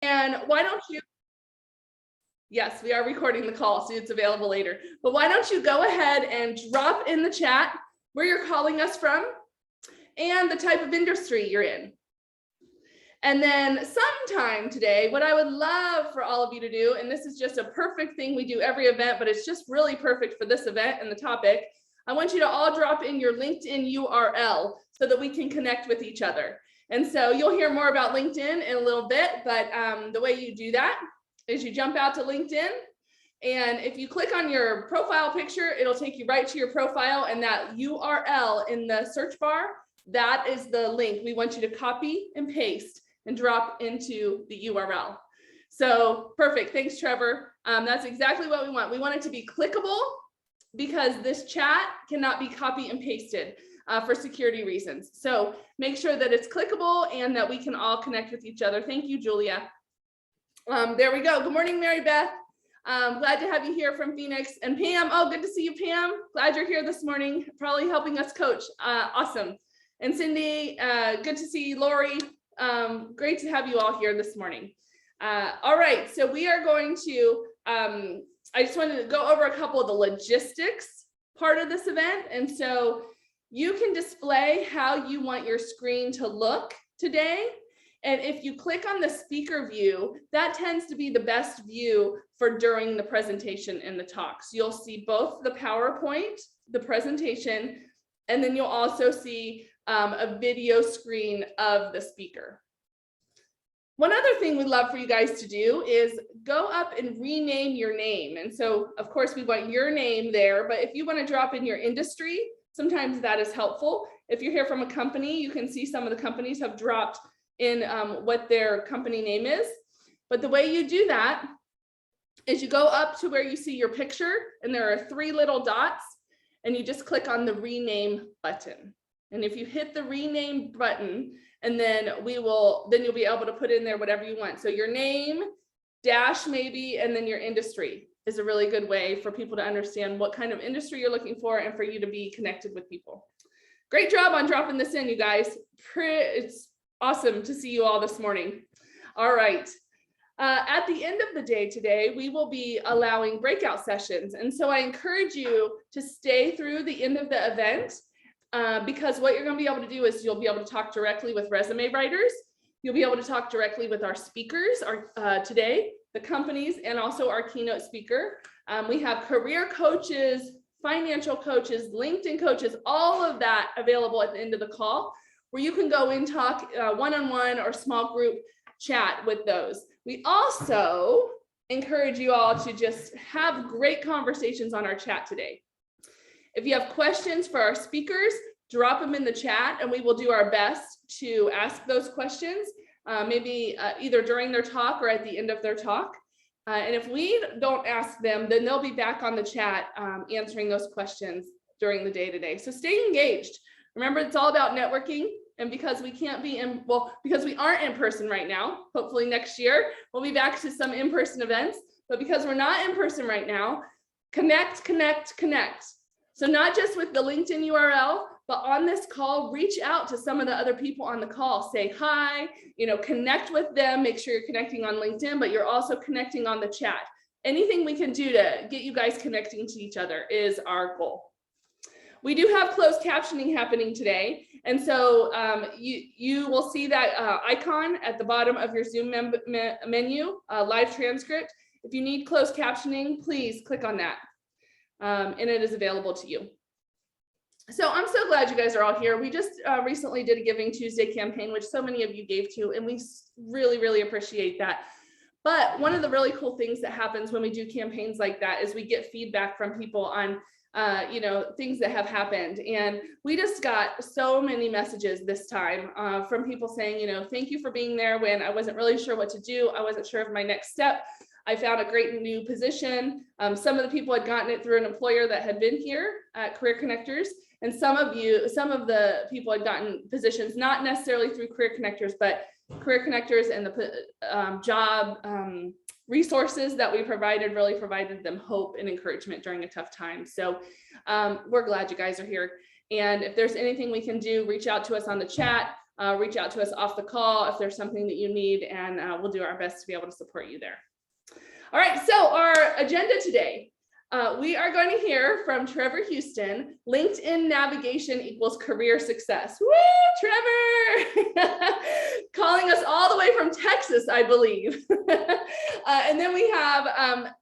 And why don't you, yes, we are recording the call, so it's available later. But why don't you go ahead and drop in the chat where you're calling us from and the type of industry you're in. And then sometime today, what I would love for all of you to do, and this is just a perfect thing we do every event, but it's just really perfect for this event and the topic, I want you to all drop in your LinkedIn URL so that we can connect with each other. And so you'll hear more about LinkedIn in a little bit, but the way you do that is you jump out to LinkedIn, and if you click on your profile picture, it'll take you right to your profile, and that URL in the search bar, that is the link we want you to copy and paste and drop into the URL. So perfect, thanks Trevor. That's exactly what we want. We want it to be clickable because this chat cannot be copy and pasted for security reasons. So make sure that it's clickable and that we can all connect with each other. Thank you, Julia. There we go. Good morning, Mary Beth. Glad to have you here from Phoenix. And Pam, oh, good to see you, Pam. Glad you're here this morning, probably helping us coach. Awesome. And Cindy, good to see you, Lori. Great to have you all here this morning. All right, so we are going to, I just wanted to go over a couple of the logistics part of this event. And so you can display how you want your screen to look today. And if you click on the speaker view, that tends to be the best view for during the presentation and the talk. So you'll see both the PowerPoint, the presentation, and then you'll also see a video screen of the speaker. One other thing we'd love for you guys to do is go up and rename your name. And so, of course, we want your name there, but if you want to drop in your industry, sometimes that is helpful. If you're here from a company, you can see some of the companies have dropped in what their company name is. But the way you do that is you go up to where you see your picture, and there are 3 little dots, and you just click on the rename button. And if you hit the rename button, and then you'll be able to put in there whatever you want. So your name, dash maybe, and then your industry is a really good way for people to understand what kind of industry you're looking for and for you to be connected with people. Great job on dropping this in, you guys. It's awesome to see you all this morning. All right. At the end of the day today, we will be allowing breakout sessions. And so I encourage you to stay through the end of the event. Because what you're going to be able to do is you'll be able to talk directly with resume writers. You'll be able to talk directly with our speakers today, the companies, and also our keynote speaker. We have career coaches, financial coaches, LinkedIn coaches, all of that available at the end of the call, where you can go and talk one-on-one or small group chat with those. We also encourage you all to just have great conversations on our chat today. If you have questions for our speakers, drop them in the chat and we will do our best to ask those questions, maybe either during their talk or at the end of their talk. And if we don't ask them, then they'll be back on the chat answering those questions during the day today. So stay engaged. Remember, it's all about networking. And because we can't be because we aren't in person right now, hopefully next year, we'll be back to some in-person events. But because we're not in person right now, connect, connect, connect. So not just with the LinkedIn URL, but on this call, reach out to some of the other people on the call, say hi, connect with them, make sure you're connecting on LinkedIn, but you're also connecting on the chat. Anything we can do to get you guys connecting to each other is our goal. We do have closed captioning happening today. And so you will see that icon at the bottom of your Zoom menu, live transcript. If you need closed captioning, please click on that. And it is available to you. So I'm so glad you guys are all here. We just recently did a Giving Tuesday campaign, which so many of you gave to, and we really, really appreciate that. But one of the really cool things that happens when we do campaigns like that is we get feedback from people on things that have happened. And we just got so many messages this time from people saying, thank you for being there when I wasn't really sure what to do. I wasn't sure of my next step. I found a great new position. Some of the people had gotten it through an employer that had been here at Career Connectors. And some of the people had gotten positions, not necessarily through Career Connectors, but Career Connectors and the job resources that we provided really provided them hope and encouragement during a tough time. So we're glad you guys are here. And if there's anything we can do, reach out to us on the chat. reach out to us off the call if there's something that you need, and we'll do our best to be able to support you there. All right, so our agenda today. We are going to hear from Trevor Houston, LinkedIn navigation equals career success. Woo, Trevor! Calling us all the way from Texas, I believe. And then we have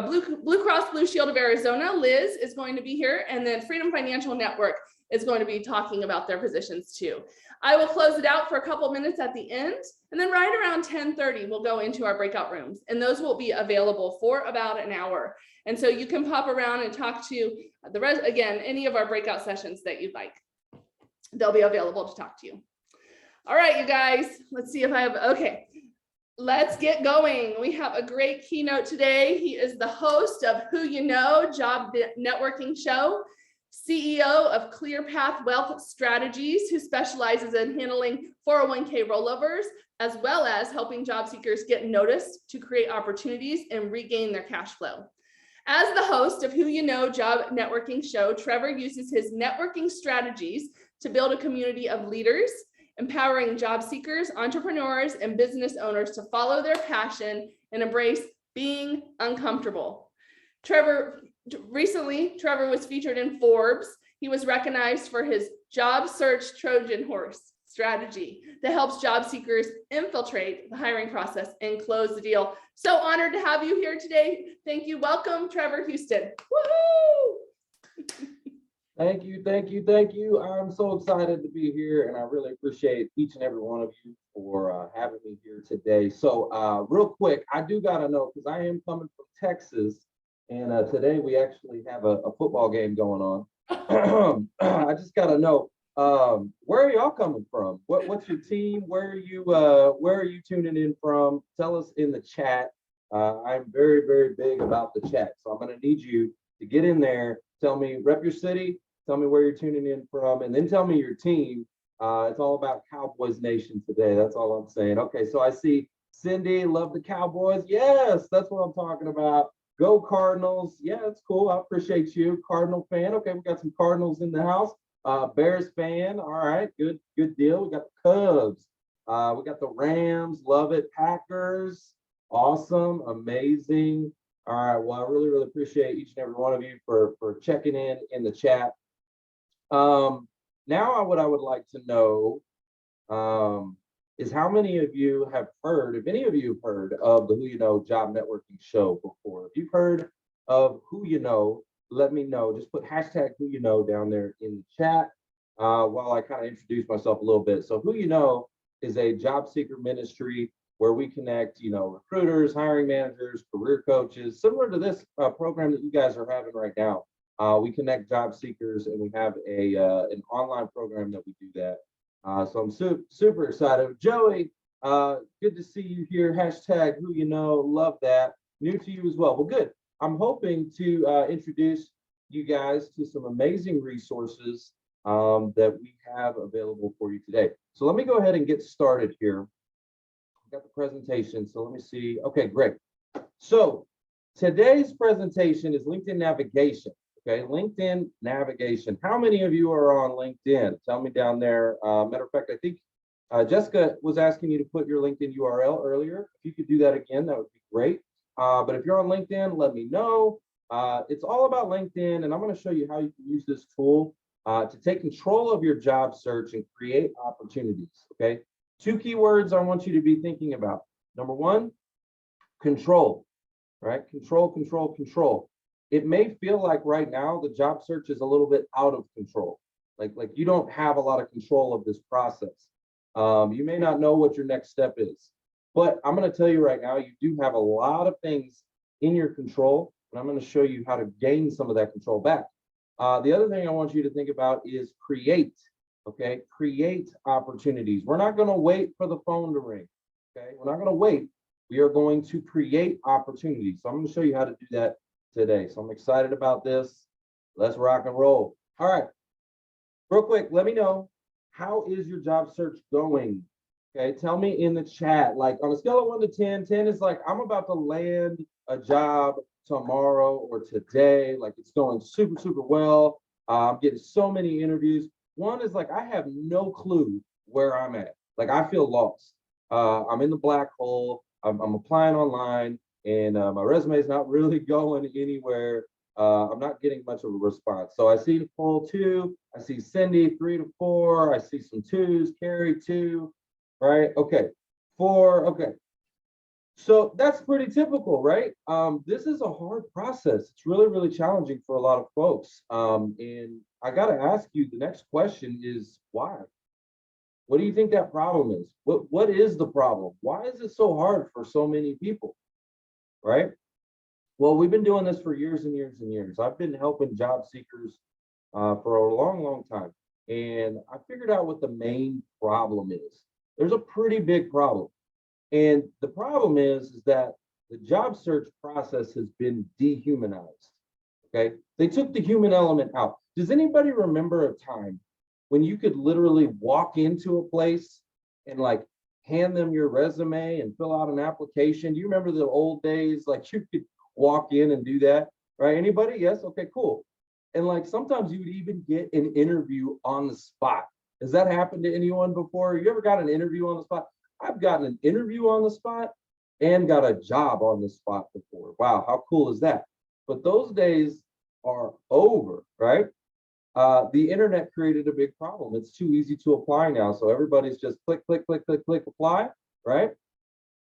Blue Cross Blue Shield of Arizona, Liz is going to be here, and then Freedom Financial Network is going to be talking about their positions too. I will close it out for a couple minutes at the end, and then right around 10:30, we'll go into our breakout rooms, and those will be available for about an hour. And so you can pop around and talk to the rest, again, any of our breakout sessions that you'd like. They'll be available to talk to you. All right, you guys, let's see if I have, okay. Let's get going. We have a great keynote today. He is the host of Who You Know Job Networking Show, CEO of ClearPath Wealth Strategies, who specializes in handling 401k rollovers, as well as helping job seekers get noticed to create opportunities and regain their cash flow. As the host of Who You Know Job Networking Show, Trevor uses his networking strategies to build a community of leaders, empowering job seekers, entrepreneurs, and business owners to follow their passion and embrace being uncomfortable. Recently, Trevor was featured in Forbes. He was recognized for his job search Trojan horse strategy that helps job seekers infiltrate the hiring process and close the deal. So honored to have you here today. Thank you. Welcome, Trevor Houston. Woohoo! Thank you, thank you, thank you. I'm so excited to be here, and I really appreciate each and every one of you for having me here today. So real quick, I do gotta know, because I am coming from Texas, and today we actually have a football game going on. I just gotta know, where are y'all coming from? What's your team? Where are you tuning in from? Tell us in the chat. I'm very, very big about the chat, so I'm gonna need you to get in there. Tell me, rep your city. Tell me where you're tuning in from, and then tell me your team. It's all about Cowboys Nation today. That's all I'm saying. Okay, so I see Cindy, love the Cowboys. Yes, that's what I'm talking about. Go Cardinals. Yeah, that's cool. I appreciate you. Cardinal fan. Okay, we got some Cardinals in the house. Bears fan. All right, good deal. We got the Cubs. We got the Rams. Love it. Packers. Awesome. Amazing. All right. Well, I really, really appreciate each and every one of you for checking in the chat. Now what I would like to know is how many of you have heard, if any of you have heard of the Who You Know Job Networking Show before. If you've heard of Who You Know, let me know. Just put hashtag Who You Know down there in the chat while I kind of introduce myself a little bit. So Who You Know is a job seeker ministry where we connect, recruiters, hiring managers, career coaches, similar to this program that you guys are having right now. We connect job seekers, and we have an online program that we do that. So I'm super excited. Joey, good to see you here. Hashtag Who You Know, love that. New to you as well. Well, good. I'm hoping to introduce you guys to some amazing resources that we have available for you today. So let me go ahead and get started here. Got the presentation, so let me see. Okay, great. So today's presentation is LinkedIn navigation. Okay, LinkedIn navigation. How many of you are on LinkedIn? Tell me down there. Matter of fact, I think Jessica was asking you to put your LinkedIn URL earlier. If you could do that again, that would be great. But if you're on LinkedIn, let me know. It's all about LinkedIn, and I'm going to show you how you can use this tool to take control of your job search and create opportunities. Okay. 2 keywords I want you to be thinking about. Number 1, control, right? Control, control, control. It may feel like right now the job search is a little bit out of control. Like you don't have a lot of control of this process. You may not know what your next step is, but I'm going to tell you right now, you do have a lot of things in your control, and I'm going to show you how to gain some of that control back. The other thing I want you to think about is create. Okay, create opportunities. We're not going to wait for the phone to ring. Okay, we're not going to wait. We are going to create opportunities. So I'm going to show you how to do that today. So I'm excited about this. Let's rock and roll. All right, real quick, let me know, how is your job search going? Okay, tell me in the chat, like on a scale of 1 to 10, 10 is like, I'm about to land a job tomorrow or today. Like it's going super, super well. I'm getting so many interviews. One is like, I have no clue where I'm at. Like, I feel lost. I'm in the black hole. I'm applying online, and my resume is not really going anywhere. I'm not getting much of a response. So I see Nicole 2, I see Cindy 3 to 4, I see some 2s, Carrie 2, right? Okay, 4, okay. So that's pretty typical, right? This is a hard process. It's really, really challenging for a lot of folks. And I got to ask you, the next question is why? What do you think that problem is? What is the problem? Why is it so hard for so many people, right? Well, we've been doing this for years and years and years. I've been helping job seekers for a long, long time. And I figured out what the main problem is. There's a pretty big problem. And the problem is that the job search process has been dehumanized. Okay. They took the human element out. Does anybody remember a time when you could literally walk into a place and like hand them your resume and fill out an application? Do you remember the old days? Like you could walk in and do that, right? Anybody? Yes. Okay, cool. And like sometimes you would even get an interview on the spot. Has that happened to anyone before? You ever got an interview on the spot? I've gotten an interview on the spot and got a job on the spot before. Wow, how cool is that? But those days are over, right? The internet created a big problem. It's too easy to apply now. So everybody's just click, click, click, click, click, apply, right?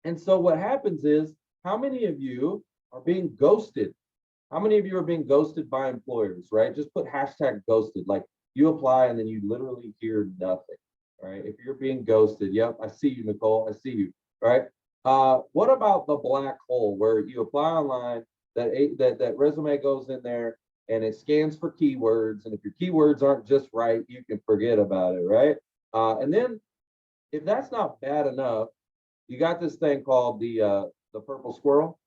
And so what happens is, how many of you are being ghosted? How many of you are being ghosted by employers, right? Just put hashtag ghosted, like you apply and then you literally hear nothing, right? If you're being ghosted, yep, I see you, Nicole, I see you, right? What about the black hole where you apply online, that resume goes in there and it scans for keywords, and if your keywords aren't just right, you can forget about it, right? And then if that's not bad enough, you got this thing called the purple squirrel,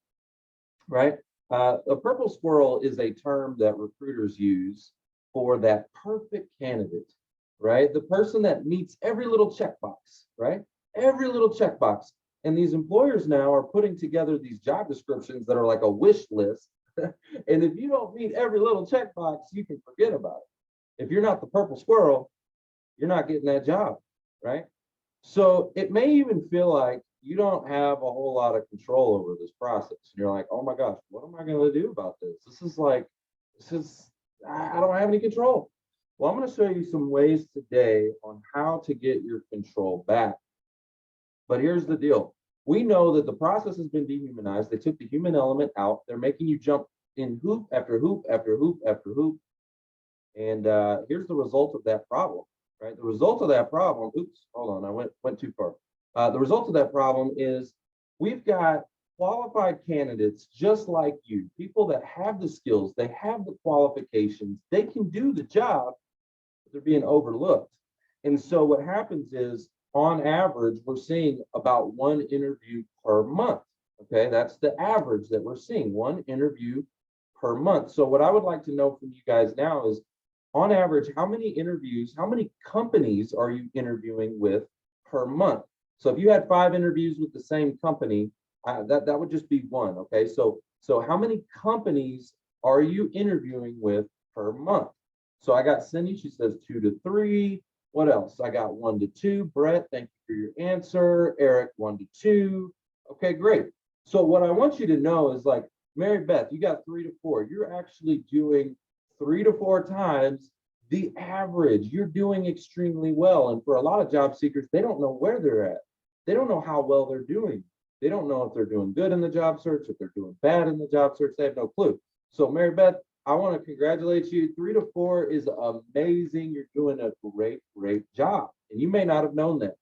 right? A purple squirrel is a term that recruiters use for that perfect candidate, right? The person that meets every little checkbox, right? Every little checkbox. And these employers now are putting together these job descriptions that are like a wish list. And if you don't meet every little checkbox, you can forget about it. If you're not the purple squirrel, you're not getting that job, right? So it may even feel like you don't have a whole lot of control over this process. And you're like, oh my gosh, what am I going to do about this? I don't have any control. Well, I'm going to show you some ways today on how to get your control back. But here's the deal. We know that the process has been dehumanized. They took the human element out. They're making you jump in hoop after hoop after hoop after hoop. And here's the result of that problem, right? The result of that problem, oops, hold on, I went too far. The result of that problem is we've got qualified candidates just like you, people that have the skills, they have the qualifications, they can do the job, but they're being overlooked. And so what happens is, on average, we're seeing about one interview per month. Okay, that's the average that we're seeing, one interview per month. So what I would like to know from you guys now is, on average, how many interviews, how many companies are you interviewing with per month? So if you had 5 interviews with the same company, that would just be one. Okay, so how many companies are you interviewing with per month? So I got Cindy, she says 2 to 3. What else? I got 1 to 2. Brett, thank you for your answer. Eric, 1 to 2. Okay, great. So what I want you to know is, like, Mary Beth, you got 3 to 4. You're actually doing 3 to 4 times the average. You're doing extremely well. And for a lot of job seekers, they don't know where they're at. They don't know how well they're doing. They don't know if they're doing good in the job search, if they're doing bad in the job search. They have no clue. So Mary Beth, I want to congratulate you. 3 to 4 is amazing. You're doing a great, great job. And you may not have known that.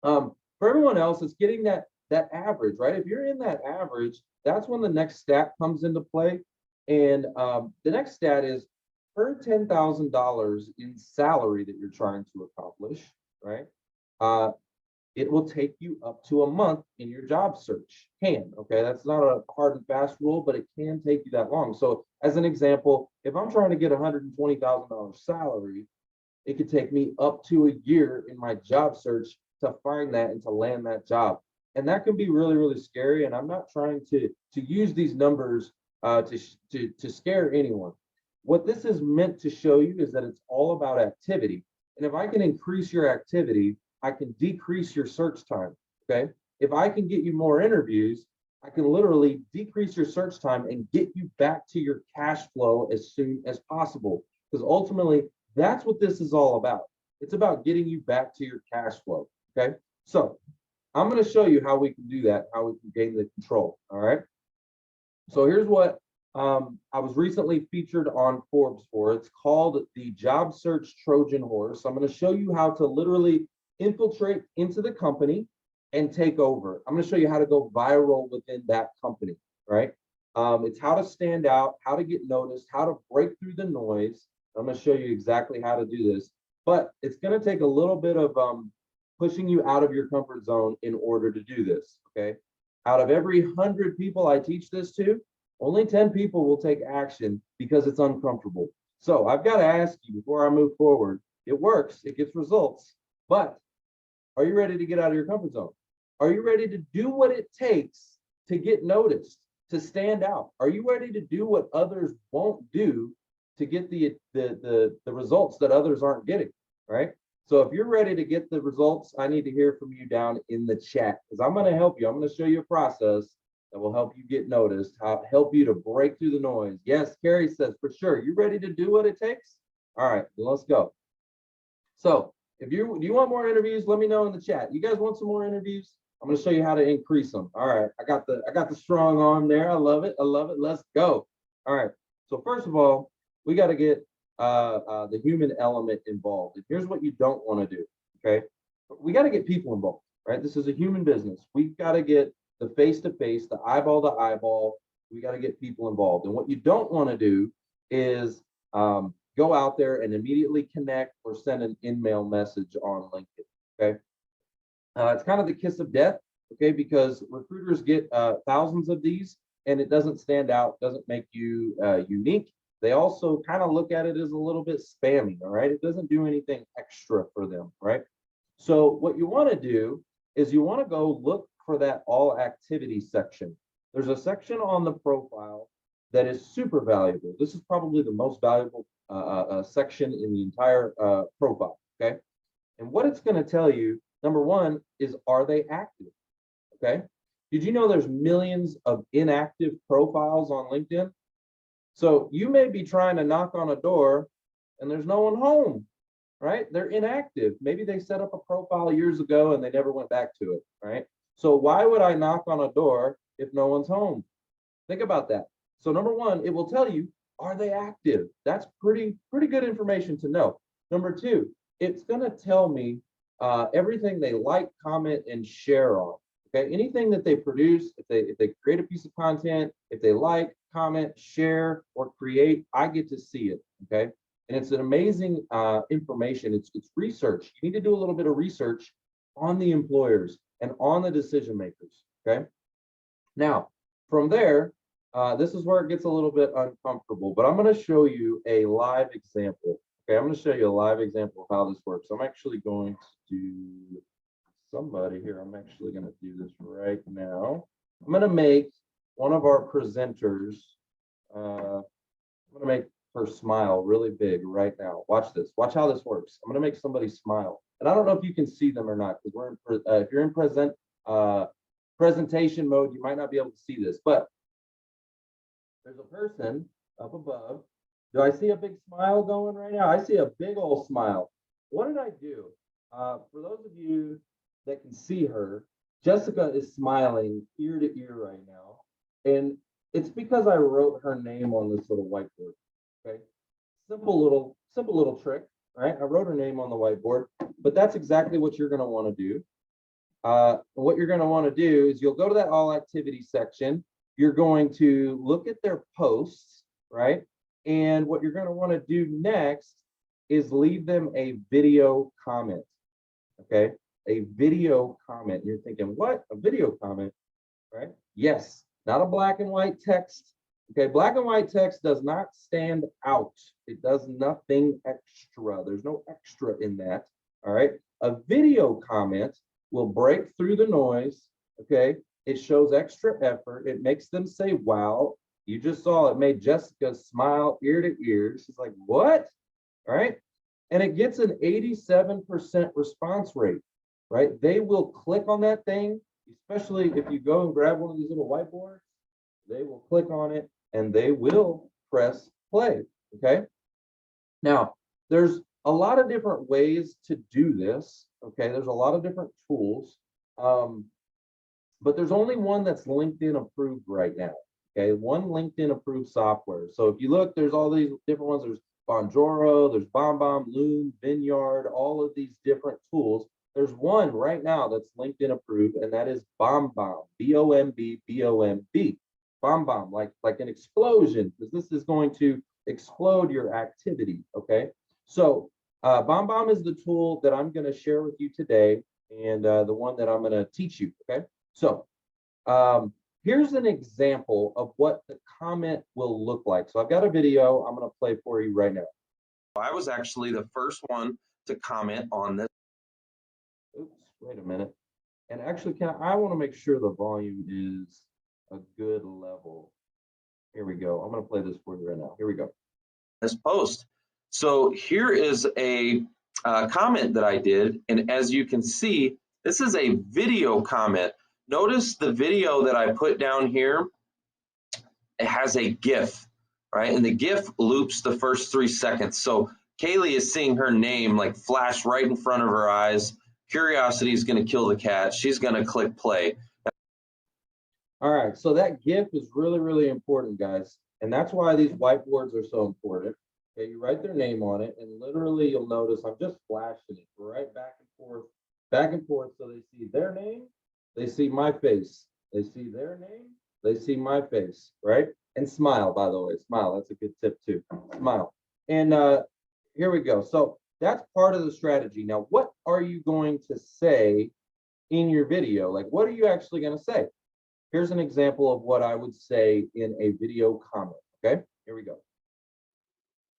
For everyone else, it's getting that average, right? If you're in that average, that's when the next stat comes into play. And the next stat is, per $10,000 in salary that you're trying to accomplish, right? It will take you up to a month in your job search. Okay, that's not a hard and fast rule, but it can take you that long. So as an example, if I'm trying to get $120,000 salary, it could take me up to a year in my job search to find that and to land that job. And that can be really, really scary. And I'm not trying to use these numbers to scare anyone. What this is meant to show you is that it's all about activity. And if I can increase your activity, I can decrease your search time, okay? If I can get you more interviews, I can literally decrease your search time and get you back to your cash flow as soon as possible. Because ultimately, that's what this is all about. It's about getting you back to your cash flow, okay? So I'm going to show you how we can do that, how we can gain the control, all right? So here's what I was recently featured on Forbes for. It's called the Job Search Trojan Horse. I'm going to show you how to literally infiltrate into the company and take over. I'm going to show you how to go viral within that company, right? It's how to stand out, how to get noticed, how to break through the noise. I'm going to show you exactly how to do this, but it's going to take a little bit of pushing you out of your comfort zone in order to do this, okay? Out of every 100 people I teach this to, only 10 people will take action because it's uncomfortable. So I've got to ask you before I move forward, it works, it gets results, but are you ready to get out of your comfort zone? Are you ready to do what it takes to get noticed, to stand out? Are you ready to do what others won't do to get the results that others aren't getting, right? So if you're ready to get the results, I need to hear from you down in the chat because I'm going to help you. I'm going to show you a process that will help you get noticed, help you to break through the noise. Yes, Carrie says, for sure. You ready to do what it takes? All right, then let's go. So if do you want more interviews, let me know in the chat. You guys want some more interviews? I'm going to show you how to increase them. All right, I got the strong arm there. I love it. I love it. Let's go. All right. So first of all, we got to get the human element involved. And here's what you don't want to do. Okay, we got to get people involved. Right. This is a human business. We've got to get the face-to-face, the eyeball to eyeball. We got to get people involved. And what you don't want to do is go out there and immediately connect or send an in-mail message on LinkedIn, okay? It's kind of the kiss of death, okay? Because recruiters get thousands of these and it doesn't stand out, doesn't make you unique. They also kind of look at it as a little bit spammy, all right? It doesn't do anything extra for them, right? So what you want to do is you want to go look for that all activity section. There's a section on the profile that is super valuable. This is probably the most valuable section in the entire profile, okay? And what it's going to tell you, number one, is are they active, okay? Did you know there's millions of inactive profiles on LinkedIn? So you may be trying to knock on a door and there's no one home, right? They're inactive. Maybe they set up a profile years ago and they never went back to it, right? So why would I knock on a door if no one's home? Think about that. So number one, it will tell you, are they active? That's pretty good information to know. Number two, it's going to tell me everything they like, comment, and share on. Okay, anything that they produce, if they create a piece of content, if they like, comment, share, or create, I get to see it. Okay, and it's an amazing information. It's research. You need to do a little bit of research on the employers and on the decision makers. Okay, now from there. This is where it gets a little bit uncomfortable, but I'm going to show you a live example. Okay, I'm going to show you a live example of how this works. I'm actually going to do somebody here. I'm actually going to do this right now. I'm going to make one of our presenters, I'm going to make her smile really big right now. Watch this. Watch how this works. I'm going to make somebody smile. And I don't know if you can see them or not, because we're in, if you're in presentation mode, you might not be able to see this, but there's a person up above. Do I see a big smile going right now? I see a big old smile. What did I do? For those of you that can see her, Jessica is smiling ear to ear right now. And it's because I wrote her name on this little whiteboard. Okay. Simple little trick, right? I wrote her name on the whiteboard, but that's exactly what you're going to want to do. What you're going to want to do is you'll go to that all activity section. You're going to look at their posts, right? And what you're going to want to do next is leave them a video comment, okay? A video comment. You're thinking, what? A video comment, right? Yes, not a black and white text. Okay, black and white text does not stand out. It does nothing extra. There's no extra in that, all right? A video comment will break through the noise, okay? It shows extra effort. It makes them say, wow. You just saw it made Jessica smile ear to ear. She's like, what? All right. And it gets an 87% response rate, right? They will click on that thing, especially if you go and grab one of these little whiteboards, they will click on it and they will press play. Okay. Now, there's a lot of different ways to do this. Okay. There's a lot of different tools. But there's only one that's LinkedIn approved right now. Okay, one LinkedIn approved software. So if you look, there's all these different ones. There's Bonjoro, there's BombBomb, Loom, Vineyard, all of these different tools. There's one right now that's LinkedIn approved, and that is BombBomb, B-O-M-B-B-O-M-B. BombBomb, like an explosion, because this is going to explode your activity. Okay, so BombBomb is the tool that I'm going to share with you today, and the one that I'm going to teach you. Okay, so here's an example of what the comment will look like. So I've got a video I'm going to play for you right now. I was actually the first one to comment on this. Oops, wait a minute. And actually, I want to make sure the volume is a good level. Here we go. I'm going to play this for you right now. Here we go. This post. So here is a comment that I did. And as you can see, this is a video comment. Notice the video that I put down here, it has a GIF, right? And the GIF loops the first 3 seconds. So Kaylee is seeing her name like flash right in front of her eyes. Curiosity is going to kill the cat. She's going to click play. All right, so that GIF is really, really important, guys. And that's why these whiteboards are so important. Okay, you write their name on it, and literally you'll notice I'm just flashing it right back and forth, so they see their name, they see my face, they see their name, they see my face, right? And smile, by the way, smile. That's a good tip too. Smile. And here we go. So that's part of the strategy. Now, what are you going to say in your video? Like, what are you actually going to say? Here's an example of what I would say in a video comment. Okay, here we go.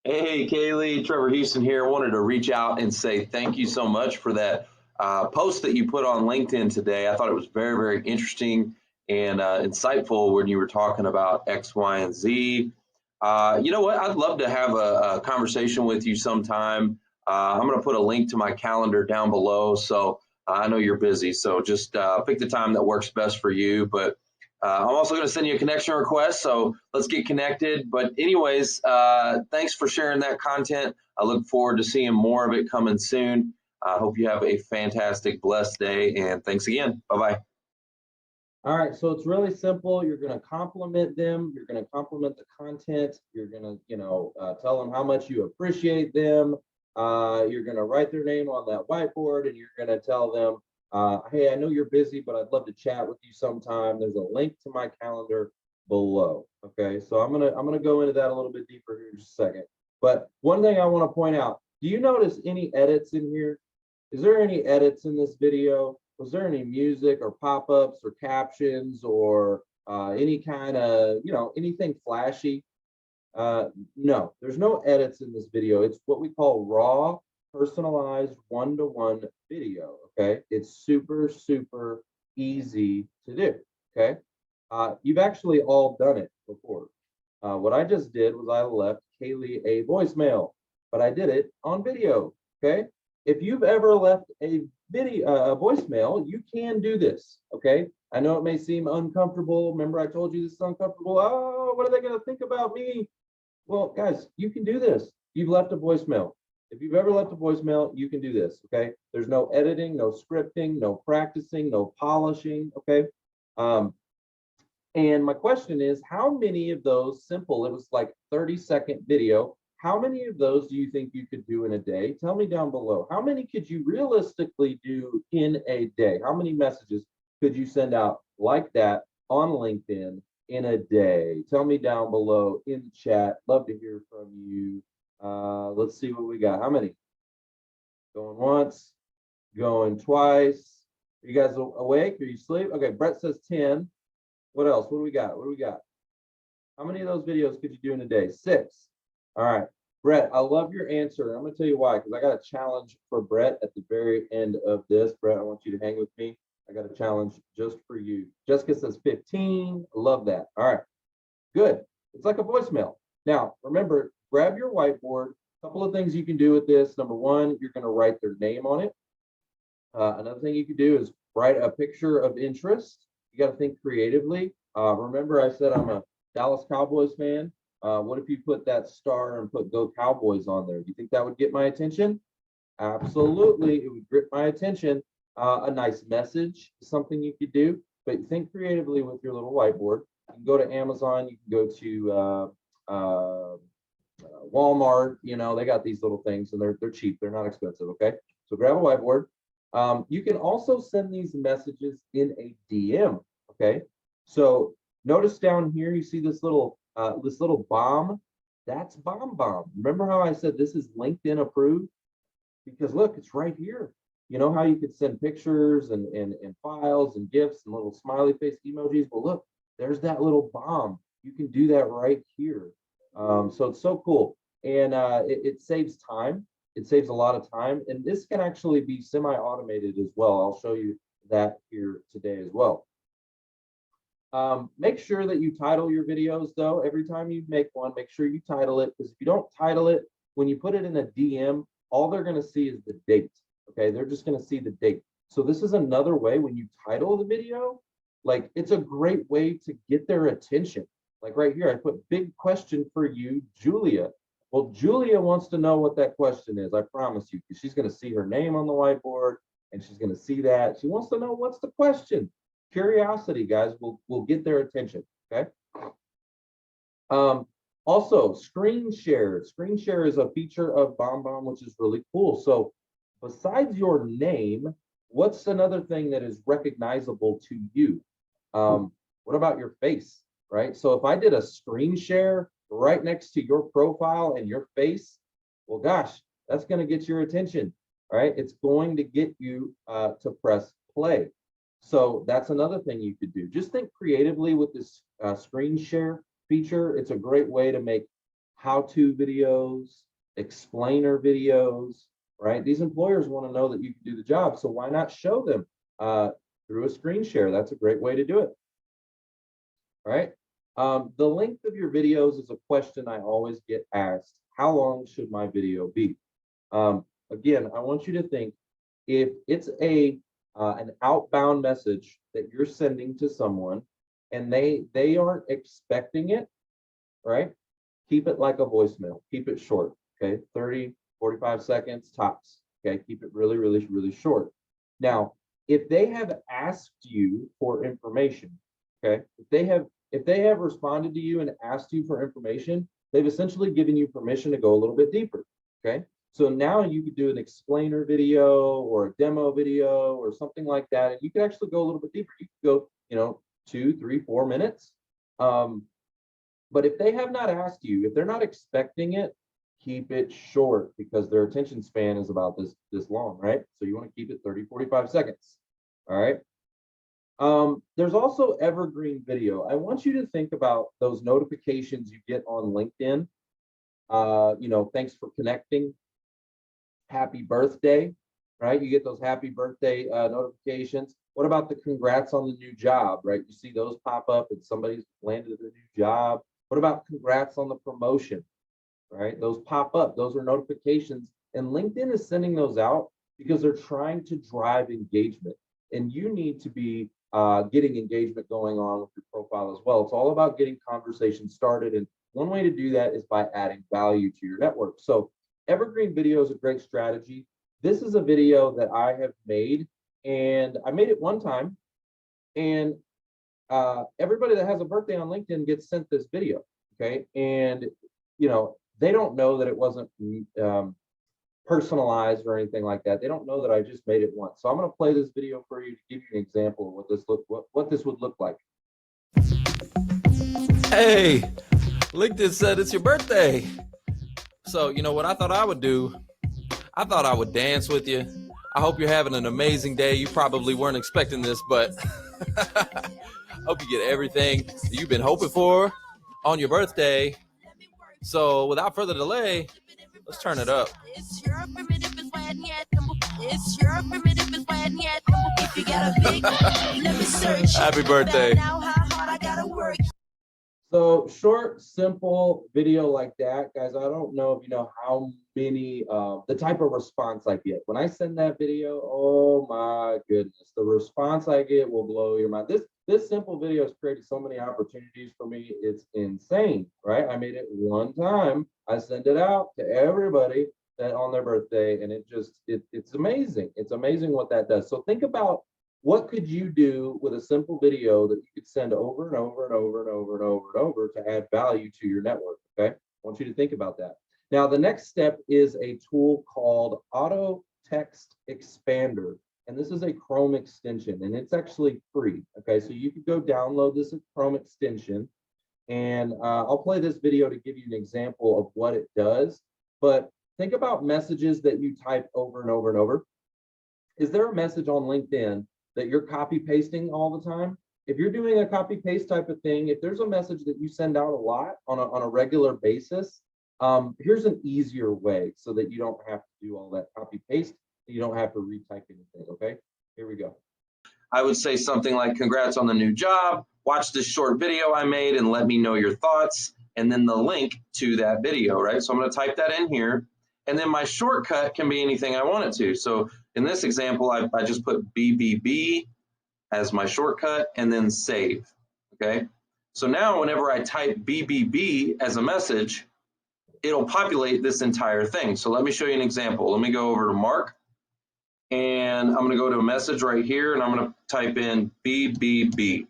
Hey, Kaylee, Trevor Houston here. Wanted to reach out and say thank you so much for that post that you put on LinkedIn today. I thought it was very, very interesting and insightful when you were talking about X, Y, and Z. You know what? I'd love to have a conversation with you sometime. I'm going to put a link to my calendar down below. So I know you're busy. So just pick the time that works best for you. But I'm also going to send you a connection request. So let's get connected. But anyways, thanks for sharing that content. I look forward to seeing more of it coming soon. I hope you have a fantastic, blessed day. And thanks again. Bye-bye. All right, so it's really simple. You're going to compliment them. You're going to compliment the content. You're going to, tell them how much you appreciate them. You're going to write their name on that whiteboard, and you're going to tell them, hey, I know you're busy, but I'd love to chat with you sometime. There's a link to my calendar below. Okay, so I'm gonna go into that a little bit deeper here in just a second. But one thing I want to point out: do you notice any edits in here? Is there any edits in this video? Was there any music or pop-ups or captions or any kind of, anything flashy? No, there's no edits in this video. It's what we call raw, personalized, one-to-one video. Okay, it's super, super easy to do. Okay, you've actually all done it before. What I just did was I left Kaylee a voicemail, but I did it on video. Okay, if you've ever left a voicemail, you can do this. Okay, I know it may seem uncomfortable. Remember, I told you this is uncomfortable. Oh, what are they going to think about me? Well, guys, you can do this. You've left a voicemail. If you've ever left a voicemail, you can do this. Okay, there's no editing, no scripting, no practicing, no polishing. Okay. And my question is, how many of those simple, it was like 30-second video, how many of those do you think you could do in a day? Tell me down below. How many could you realistically do in a day? How many messages could you send out like that on LinkedIn in a day? Tell me down below in the chat. Love to hear from you. Let's see what we got. How many? Going once, going twice. Are you guys awake? Are you asleep? Okay, Brett says 10. What else? What do we got? What do we got? How many of those videos could you do in a day? 6. All right, Brett, I love your answer. I'm going to tell you why, because I got a challenge for Brett at the very end of this. Brett, I want you to hang with me. I got a challenge just for you. Jessica says 15. I love that. All right, good. It's like a voicemail. Now, remember, grab your whiteboard. A couple of things you can do with this. Number one, you're going to write their name on it. Another thing you can do is write a picture of interest. You got to think creatively. Remember, I said I'm a Dallas Cowboys fan. What if you put that star and put Go Cowboys on there? Do you think that would get my attention? Absolutely, it would grip my attention. A nice message is something you could do, but think creatively with your little whiteboard. You can go to Amazon, you can go to Walmart, they got these little things and they're cheap, they're not expensive, okay? So grab a whiteboard. You can also send these messages in a DM, okay? So notice down here, you see this little bomb? That's bomb. Remember how I said this is LinkedIn approved? Because look, it's right here. You know how you could send pictures and files and GIFs and little smiley face emojis? Well, look, there's that little bomb. You can do that right here. So it's so cool. And it saves time. It saves a lot of time. And this can actually be semi-automated as well. I'll show you that here today as well. Make sure that you title your videos though. Every time you make one, make sure you title it, because if you don't title it, when you put it in a DM, all they're going to see is the date. Okay, they're just going to see the date. So this is another way when you title the video, like it's a great way to get their attention. Like right here, I put big question for you, Julia. Well, Julia wants to know what that question is. I promise you, because she's going to see her name on the whiteboard and she's going to see that. She wants to know what's the question. Curiosity, guys, will get their attention. Okay. Also, screen share. Screen share is a feature of BombBomb, which is really cool. So besides your name, what's another thing that is recognizable to you? What about your face, right? So if I did a screen share right next to your profile and your face, well, gosh, that's going to get your attention, right? It's going to get you to press play. So that's another thing you could do. Just think creatively with this screen share feature. It's a great way to make how-to videos, explainer videos, right? These employers want to know that you can do the job, so why not show them through a screen share? That's a great way to do it, right? The length of your videos is a question I always get asked. How long should my video be? Again, I want you to think, if it's an outbound message that you're sending to someone and they aren't expecting it, right? Keep it like a voicemail. Keep it short, okay? 30, 45 seconds tops, okay? Keep it really, really, really short. Now, if they have asked you for information, okay? If they have responded to you and asked you for information, they've essentially given you permission to go a little bit deeper, okay? So now you could do an explainer video or a demo video or something like that, and you can actually go a little bit deeper. You can go, 2, 3, 4 minutes. But if they have not asked you, if they're not expecting it, keep it short, because their attention span is about this long, right? So you want to keep it 30, 45 seconds, all right? There's also evergreen video. I want you to think about those notifications you get on LinkedIn. Thanks for connecting. Happy birthday, right? You get those happy birthday notifications. What about the congrats on the new job, right? You see those pop up and somebody's landed a new job. What about congrats on the promotion, right? Those pop up, those are notifications. And LinkedIn is sending those out because they're trying to drive engagement. And you need to be getting engagement going on with your profile as well. It's all about getting conversations started. And one way to do that is by adding value to your network. So evergreen video is a great strategy. This is a video that I have made, and I made it one time, and everybody that has a birthday on LinkedIn gets sent this video, okay? And, they don't know that it wasn't personalized or anything like that. They don't know that I just made it once. So I'm going to play this video for you to give you an example of what this would look like. Hey, LinkedIn said it's your birthday. So, you know what I thought I would do? I thought I would dance with you. I hope you're having an amazing day. You probably weren't expecting this, but hope you get everything you've been hoping for on your birthday. So without further delay, let's turn it up. Happy birthday. So short, simple video like that, guys, I don't know if you know how many, the type of response I get. When I send that video, oh my goodness, the response I get will blow your mind. This simple video has created so many opportunities for me. It's insane, right? I made it one time. I send it out to everybody that on their birthday, and it's amazing. It's amazing what that does. So think about what could you do with a simple video that you could send over and over and over and over and over and over to add value to your network, okay? I want you to think about that. Now, the next step is a tool called Auto Text Expander, and this is a Chrome extension, and it's actually free, okay? So you could go download this Chrome extension, and I'll play this video to give you an example of what it does, but think about messages that you type over and over and over. Is there a message on LinkedIn that you're copy pasting all the time? If you're doing a copy paste type of thing, if there's a message that you send out a lot on a regular basis, here's an easier way so that you don't have to do all that copy paste. You don't have to retype anything, okay? Here we go. I would say something like, congrats on the new job. Watch this short video I made and let me know your thoughts. And then the link to that video, right? So I'm going to type that in here. And then my shortcut can be anything I want it to. So in this example, I just put BBB as my shortcut and then save, okay? So now whenever I type BBB as a message, it'll populate this entire thing. So let me show you an example. Let me go over to Mark, and I'm gonna go to a message right here, and I'm gonna type in BBB.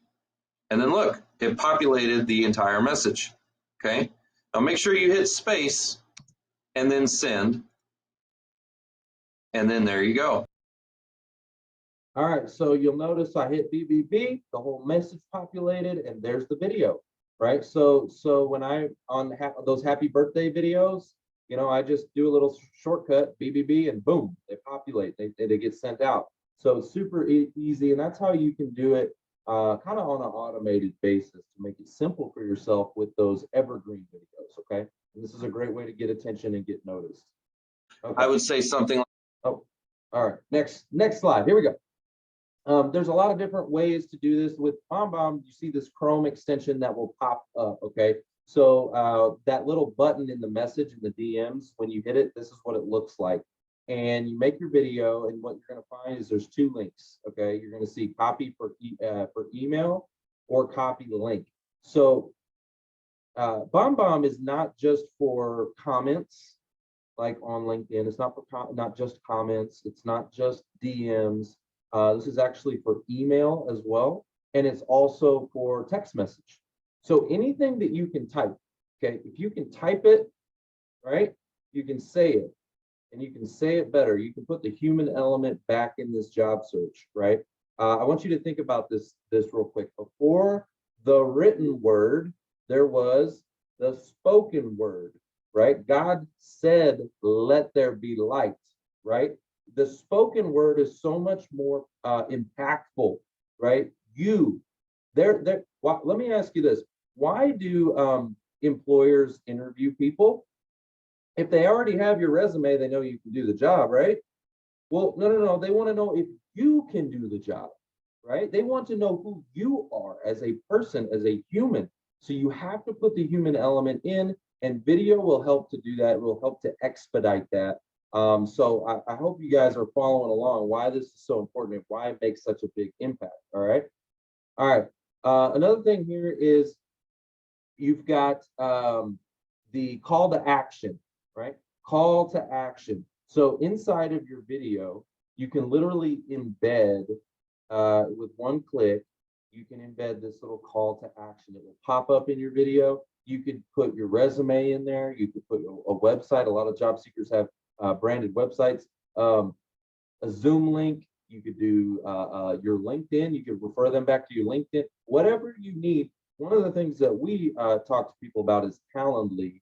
And then look, it populated the entire message, okay? Now make sure you hit space and then send, and then there you go. All right, so you'll notice I hit BBB, the whole message populated, and there's the video, right? So when I on those happy birthday videos, you know, I just do a little shortcut, BBB, and boom, they populate, they get sent out. So it's super easy, and that's how you can do it kind of on an automated basis to make it simple for yourself with those evergreen videos, okay? And this is a great way to get attention and get noticed. Okay. I would say something like, oh, all right, next slide, here we go. There's a lot of different ways to do this with BombBomb. You see this Chrome extension that will pop up, okay? So that little button in the message in the DMs, when you hit it, this is what it looks like. And you make your video, and what you're gonna find is there's two links, okay? You're gonna see copy for email or copy the link. So BombBomb is not just for comments, like on LinkedIn. It's not for not just comments. It's not just DMs. This is actually for email as well, and it's also for text message. So anything that you can type, okay, if you can type it, right, you can say it, and you can say it better. You can put the human element back in this job search, right? I want you to think about this real quick. Before the written word, there was the spoken word, right? God said, let there be light, right? The spoken word is so much more impactful, right? Let me ask you this. Why do employers interview people? If they already have your resume, they know you can do the job, right? Well, no. They want to know if you can do the job, right? They want to know who you are as a person, as a human. So you have to put the human element in, and video will help to do that. It will help to expedite that. So I hope you guys are following along why this is so important and why it makes such a big impact. All right. All right. Another thing here is you've got the call to action, right? Call to action. So inside of your video, you can literally embed with one click, you can embed this little call to action. It will pop up in your video. You could put your resume in there. You could put a website. A lot of job seekers have branded websites, a Zoom link. You could do your LinkedIn. You could refer them back to your LinkedIn, whatever you need. One of the things that we talk to people about is Calendly,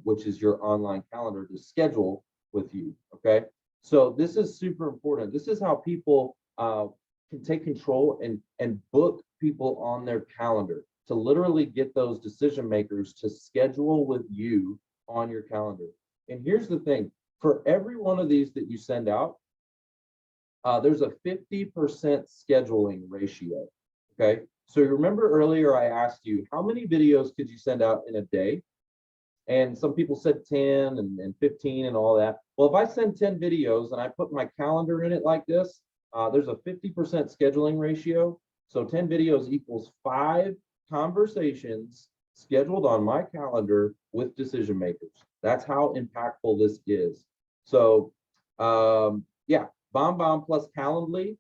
which is your online calendar to schedule with you, okay? So this is super important. This is how people can take control and book people on their calendar to literally get those decision makers to schedule with you on your calendar. And here's the thing, for every one of these that you send out, there's a 50% scheduling ratio, okay? So you remember earlier I asked you, how many videos could you send out in a day? And some people said 10 and 15 and all that. Well, if I send 10 videos and I put my calendar in it like this, there's a 50% scheduling ratio. So 10 videos equals 5 conversations scheduled on my calendar with decision makers. That's how impactful this is. So yeah, BombBomb plus Calendly,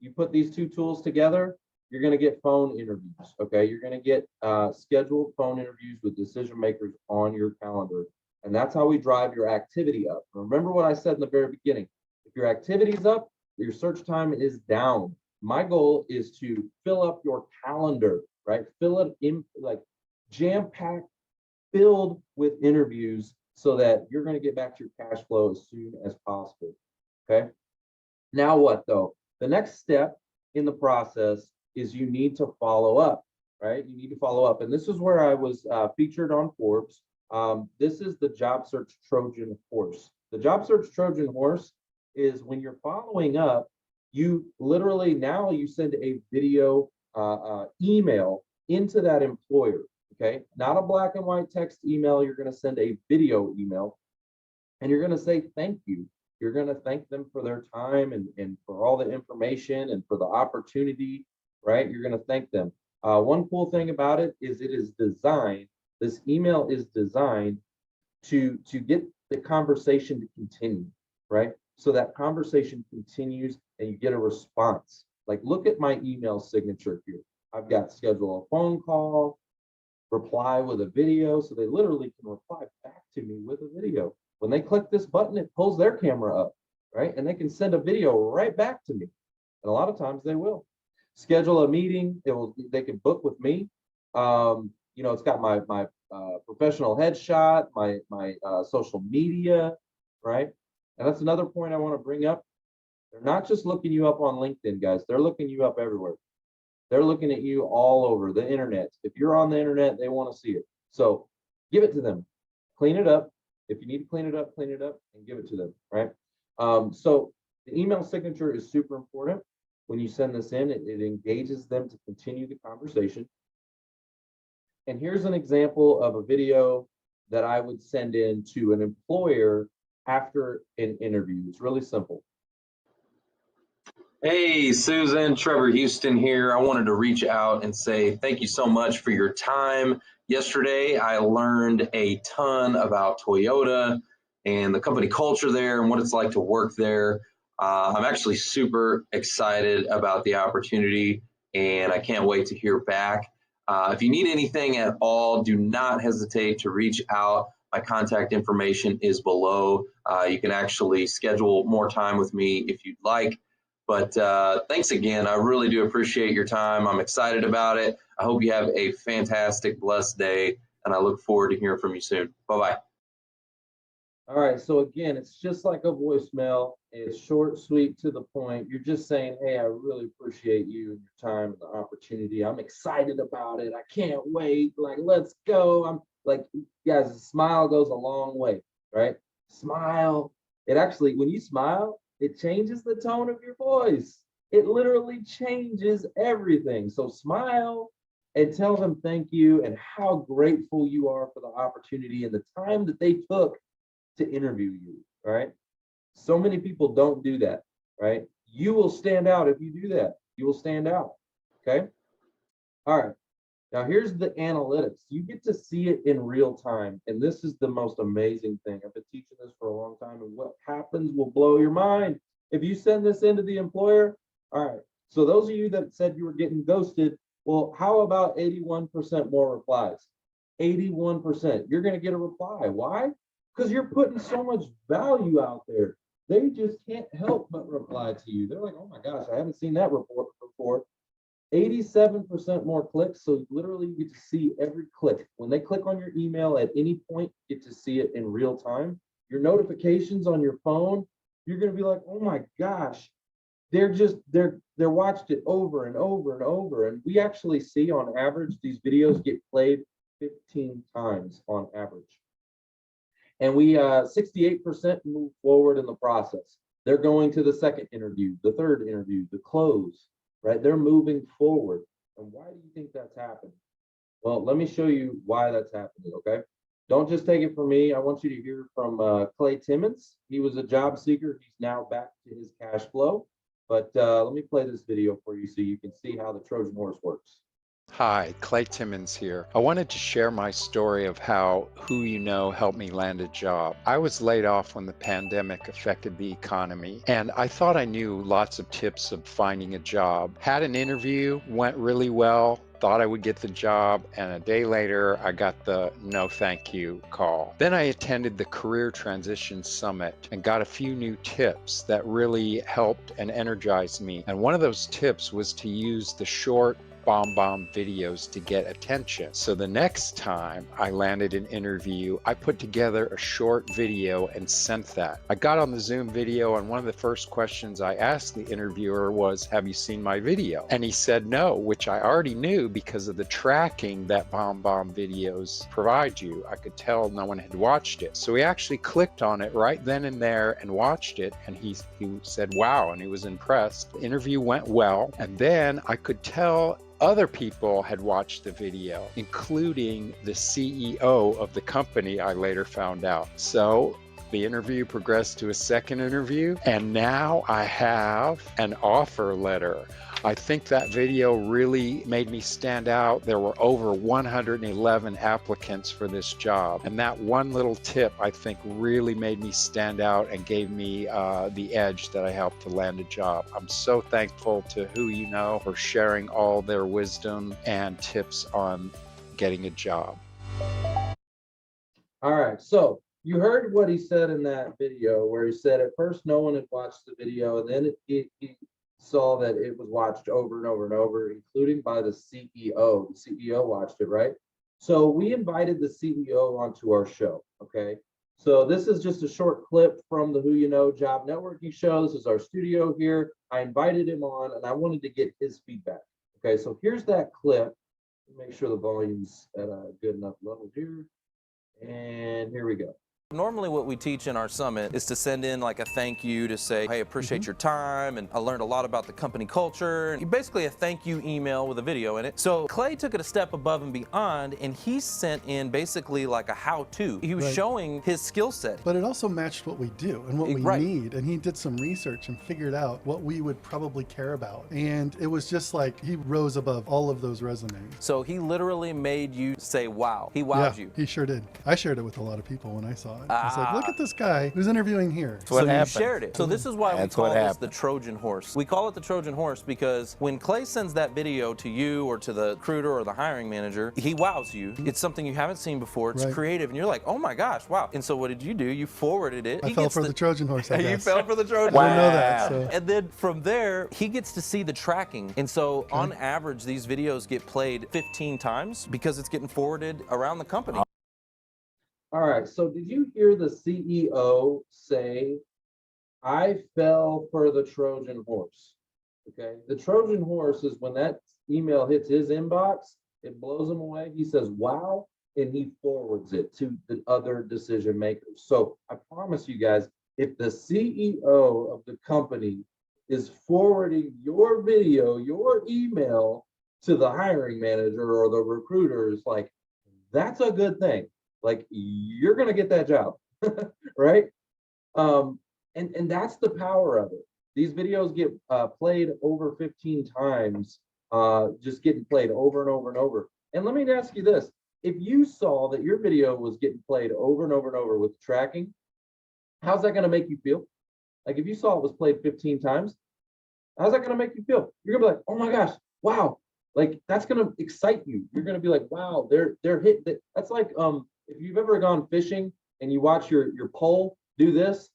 you put these two tools together, you're going to get phone interviews. Okay, you're going to get scheduled phone interviews with decision makers on your calendar, and that's how we drive your activity up. Remember what I said in the very beginning: if your activity is up, your search time is down. My goal is to fill up your calendar, right? Fill it in, like jam-packed, filled with interviews, so that you're going to get back to your cash flow as soon as possible. Okay. Now what though? The next step in the process is you need to follow up, right? You need to follow up. And this is where I was featured on Forbes. This is the job search Trojan horse. The job search Trojan horse is when you're following up, you literally, now you send a video email into that employer, okay? Not a black and white text email. You're going to send a video email, and you're going to say thank you. You're going to thank them for their time and for all the information and for the opportunity, right? You're going to thank them. One cool thing about it is it is designed, this email is designed to get the conversation to continue, right? So that conversation continues and you get a response. Like, look at my email signature here. I've got schedule a phone call, reply with a video. So they literally can reply back to me with a video. When they click this button, it pulls their camera up, right? And they can send a video right back to me. And a lot of times they will. Schedule a meeting. They can book with me. You know, it's got my professional headshot, my social media, right? And that's another point I want to bring up. They're not just looking you up on LinkedIn, guys. They're looking you up everywhere. They're looking at you all over the internet. If you're on the internet, they want to see it. So give it to them. Clean it up. If you need to clean it up and give it to them, right? So the email signature is super important. When you send this in, it engages them to continue the conversation. And here's an example of a video that I would send in to an employer after an interview. It's really simple. Hey, Susan, Trevor Houston here. I wanted to reach out and say thank you so much for your time. Yesterday, I learned a ton about Toyota and the company culture there and what it's like to work there. I'm actually super excited about the opportunity, and I can't wait to hear back. If you need anything at all, do not hesitate to reach out. My contact information is below. You can actually schedule more time with me if you'd like. But thanks again. I really do appreciate your time. I'm excited about it. I hope you have a fantastic, blessed day, and I look forward to hearing from you soon. Bye-bye. All right, so again, it's just like a voicemail. It's short, sweet, to the point. You're just saying, hey, I really appreciate you and your time and the opportunity. I'm excited about it. I can't wait. Like, let's go. I'm like, guys, a smile goes a long way, right? Smile. It actually, when you smile, it changes the tone of your voice. It literally changes everything. So smile and tell them thank you and how grateful you are for the opportunity and the time that they took to interview you, right? So many people don't do that, right? You will stand out if you do that. You will stand out, okay? All right, now here's the analytics. You get to see it in real time, and this is the most amazing thing. I've been teaching this for a long time, and what happens will blow your mind. If you send this into the employer, all right, so those of you that said you were getting ghosted, well, how about 81% more replies? 81%, you're gonna get a reply. Why? Because you're putting so much value out there. They just can't help but reply to you. They're like, oh my gosh, I haven't seen that report before. 87% more clicks. So literally you get to see every click. When they click on your email at any point, you get to see it in real time. Your notifications on your phone, you're going to be like, oh my gosh, they're watched it over and over and over. And we actually see on average, these videos get played 15 times on average. And we 68% move forward in the process. They're going to the second interview, the third interview, the close, right? They're moving forward, And why do you think that's happened? Well, let me show you why that's happening, okay? Don't just take it from me. I want you to hear from Clay Timmons. He was a job seeker. He's now back to his cash flow. But let me play this video for you so you can see how the Trojan horse works. Hi, Clay Timmons here. I wanted to share my story of how Who You Know helped me land a job. I was laid off when the pandemic affected the economy, and I thought I knew lots of tips of finding a job. Had an interview, went really well, thought I would get the job, and a day later I got the no thank you call. Then I attended the Career Transition Summit and got a few new tips that really helped and energized me. And one of those tips was to use the short bomb videos to get attention. So the next time I landed an interview, I put together a short video and sent that. I got on the Zoom video, and one of the first questions I asked the interviewer was, "Have you seen my video?" And he said no, which I already knew because of the tracking that bomb videos provide you. I could tell no one had watched it. So he actually clicked on it right then and there and watched it, and he said wow, and he was impressed. The interview went well, and then I could tell other people had watched the video, including the CEO of the company, I later found out. So the interview progressed to a second interview, and now I have an offer letter. I think that video really made me stand out. There were over 111 applicants for this job, and that one little tip I think really made me stand out and gave me the edge that I helped to land a job. I'm so thankful to Who You Know for sharing all their wisdom and tips on getting a job. All right, so you heard what he said in that video, where he said at first no one had watched the video, and then he saw that it was watched over and over and over, including by the CEO. The CEO watched it, right? So we invited the CEO onto our show, okay? So this is just a short clip from the Who You Know Job Networking Show. This is our studio here. I invited him on, and I wanted to get his feedback. Okay, so here's that clip. Make sure the volume's at a good enough level here. And here we go. Normally what we teach in our summit is to send in like a thank you to say, hey, appreciate your time, and I learned a lot about the company culture. And basically a thank you email with a video in it. So Clay took it a step above and beyond, and he sent in basically like a how-to. He was showing his skill set. But it also matched what we do and what we Right. need. And he did some research and figured out what we would probably care about. And it was just like he rose above all of those resumes. So he literally made you say, wow. He wowed you. He sure did. I shared it with a lot of people when I saw it. I was like, look at this guy who's interviewing here. So you shared it. So this is why we call this the Trojan horse. We call it the Trojan horse because when Clay sends that video to you or to the recruiter or the hiring manager, he wows you. It's something you haven't seen before. It's creative, and you're like, oh my gosh, wow. And so what did you do? You forwarded it. I fell for the Trojan horse, I guess. You fell for the Trojan I horse. didn't know that. So. And then from there, he gets to see the tracking. And so on average, these videos get played 15 times because it's getting forwarded around the company. All right, so did you hear the CEO say, I fell for the Trojan horse? Okay, the Trojan horse is when that email hits his inbox, it blows him away. He says, wow, and he forwards it to the other decision makers. So I promise you guys, if the CEO of the company is forwarding your video, your email to the hiring manager or the recruiters, like, that's a good thing. Like, you're going to get that job, right? And that's the power of it. These videos get played over 15 times, just getting played over and over and over. And let me ask you this. If you saw that your video was getting played over and over and over with tracking, how's that going to make you feel? Like, if you saw it was played 15 times, how's that going to make you feel? You're going to be like, oh my gosh, wow. Like, that's going to excite you. You're going to be like, wow, they're hit. That's like, if you've ever gone fishing and you watch your pole do this,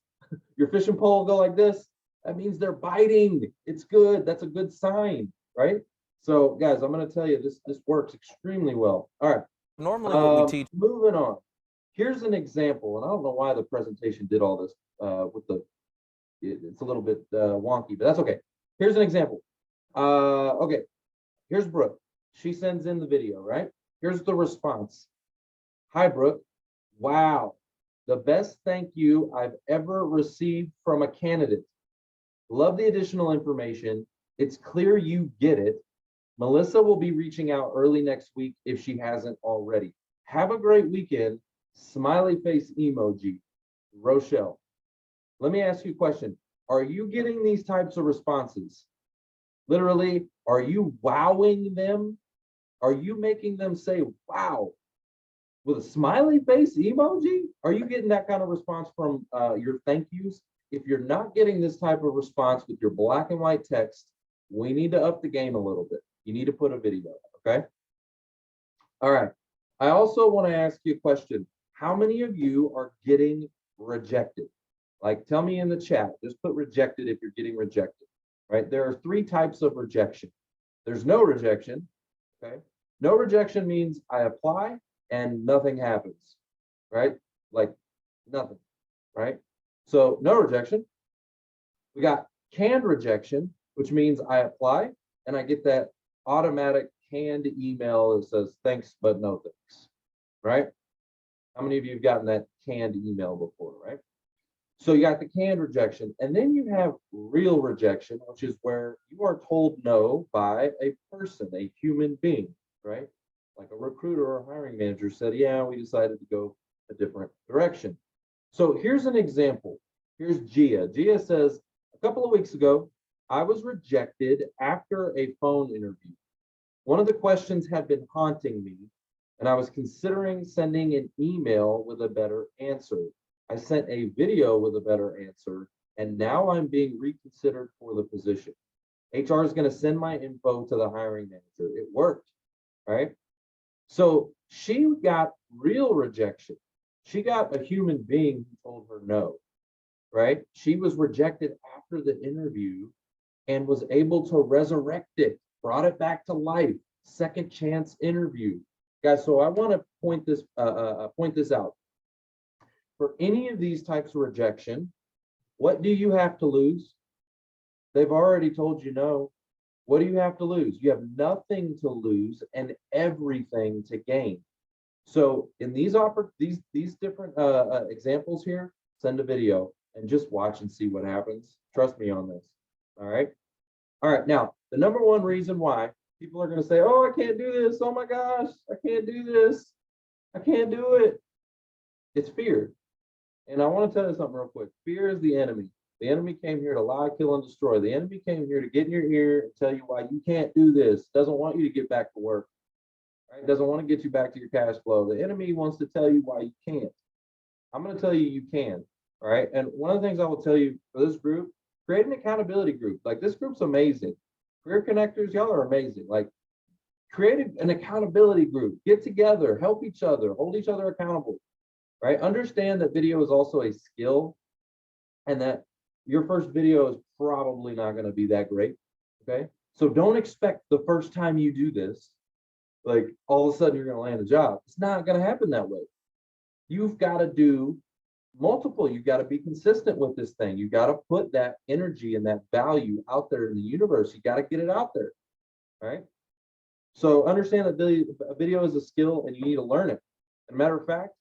your fishing pole go like this, that means they're biting. It's good. That's a good sign, right? So guys, I'm going to tell you, this works extremely well. All right. Normally what we teach. Moving on. Here's an example, and I don't know why the presentation did all this it's a little bit wonky, but that's okay. Here's an example. Okay, here's Brooke. She sends in the video, right? Here's the response. Hi, Brooke. Wow, the best thank you I've ever received from a candidate. Love the additional information. It's clear you get it. Melissa will be reaching out early next week if she hasn't already. Have a great weekend. Smiley face emoji. Rochelle. Let me ask you a question. Are you getting these types of responses? Literally, are you wowing them? Are you making them say, wow, with a smiley face emoji? Are you getting that kind of response from your thank yous? If you're not getting this type of response with your black and white text, we need to up the game a little bit. You need to put a video, okay? All right. I also want to ask you a question. How many of you are getting rejected? Like, tell me in the chat. Just put rejected if you're getting rejected, right? There are 3 types of rejection. There's no rejection, okay? No rejection means I apply and nothing happens, right? Like nothing, right? So no rejection. We got canned rejection, which means I apply and I get that automatic canned email that says thanks, but no thanks, right? How many of you have gotten that canned email before, right? So you got the canned rejection, and then you have real rejection, which is where you are told no by a person, a human being, right? Like a recruiter or a hiring manager said, yeah, we decided to go a different direction. So here's an example. Here's Gia. Gia says, a couple of weeks ago, I was rejected after a phone interview. One of the questions had been haunting me, and I was considering sending an email with a better answer. I sent a video with a better answer, and now I'm being reconsidered for the position. HR is going to send my info to the hiring manager. It worked, right? So she got real rejection. She got a human being who told her no, right? She was rejected after the interview and was able to resurrect it, brought it back to life, second chance interview. Guys, so I want to point this out. For any of these types of rejection, what do you have to lose? They've already told you no. What do you have to lose? You have nothing to lose and everything to gain. So in these different examples here, send a video and just watch and see what happens. Trust me on this. All right. All right. Now, the number one reason why people are going to say, oh, I can't do this. Oh my gosh, I can't do this. I can't do it. It's fear. And I want to tell you something real quick. Fear is the enemy. The enemy came here to lie, kill, and destroy. The enemy came here to get in your ear and tell you why you can't do this. Doesn't want you to get back to work. Right? Doesn't want to get you back to your cash flow. The enemy wants to tell you why you can't. I'm going to tell you can. All right. And one of the things I will tell you for this group, create an accountability group. Like, this group's amazing. Career Connectors, y'all are amazing. Like, create an accountability group. Get together, help each other, hold each other accountable. Right? Understand that video is also a skill and that your first video is probably not going to be that great. Okay. So don't expect the first time you do this, like all of a sudden you're going to land a job. It's not going to happen that way. You've got to do multiple. You've got to be consistent with this thing. You got to put that energy and that value out there in the universe. You got to get it out there. Right. So understand that video is a skill and you need to learn it. As a matter of fact,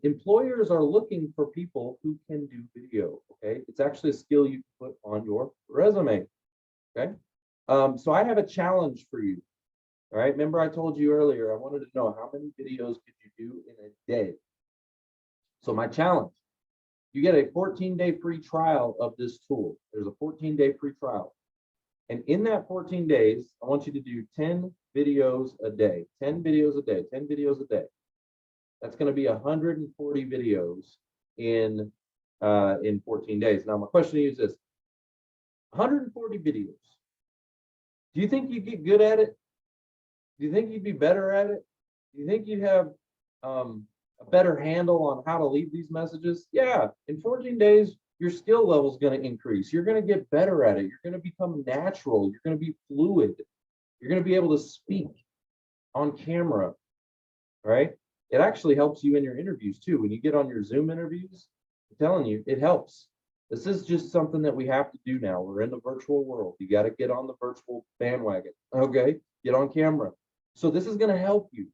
employers are looking for people who can do video. Okay, it's actually a skill you can put on your resume. Okay, so I have a challenge for you. All right, remember I told you earlier I wanted to know how many videos could you do in a day. So my challenge: you get a 14-day free trial of this tool. There's a 14-day free trial, and in that 14 days, I want you to do 10 videos a day. 10 videos a day. 10 videos a day. That's going to be 140 videos in 14 days. Now, my question to you is this: 140 videos. Do you think you'd get good at it? Do you think you'd be better at it? Do you think you'd have a better handle on how to leave these messages? Yeah, in 14 days, your skill level is going to increase. You're going to get better at it. You're going to become natural. You're going to be fluid. You're going to be able to speak on camera, right? It actually helps you in your interviews too. When you get on your Zoom interviews, I'm telling you, it helps. This is just something that we have to do now. We're in the virtual world. You got to get on the virtual bandwagon. Okay, get on camera. So this is going to help you.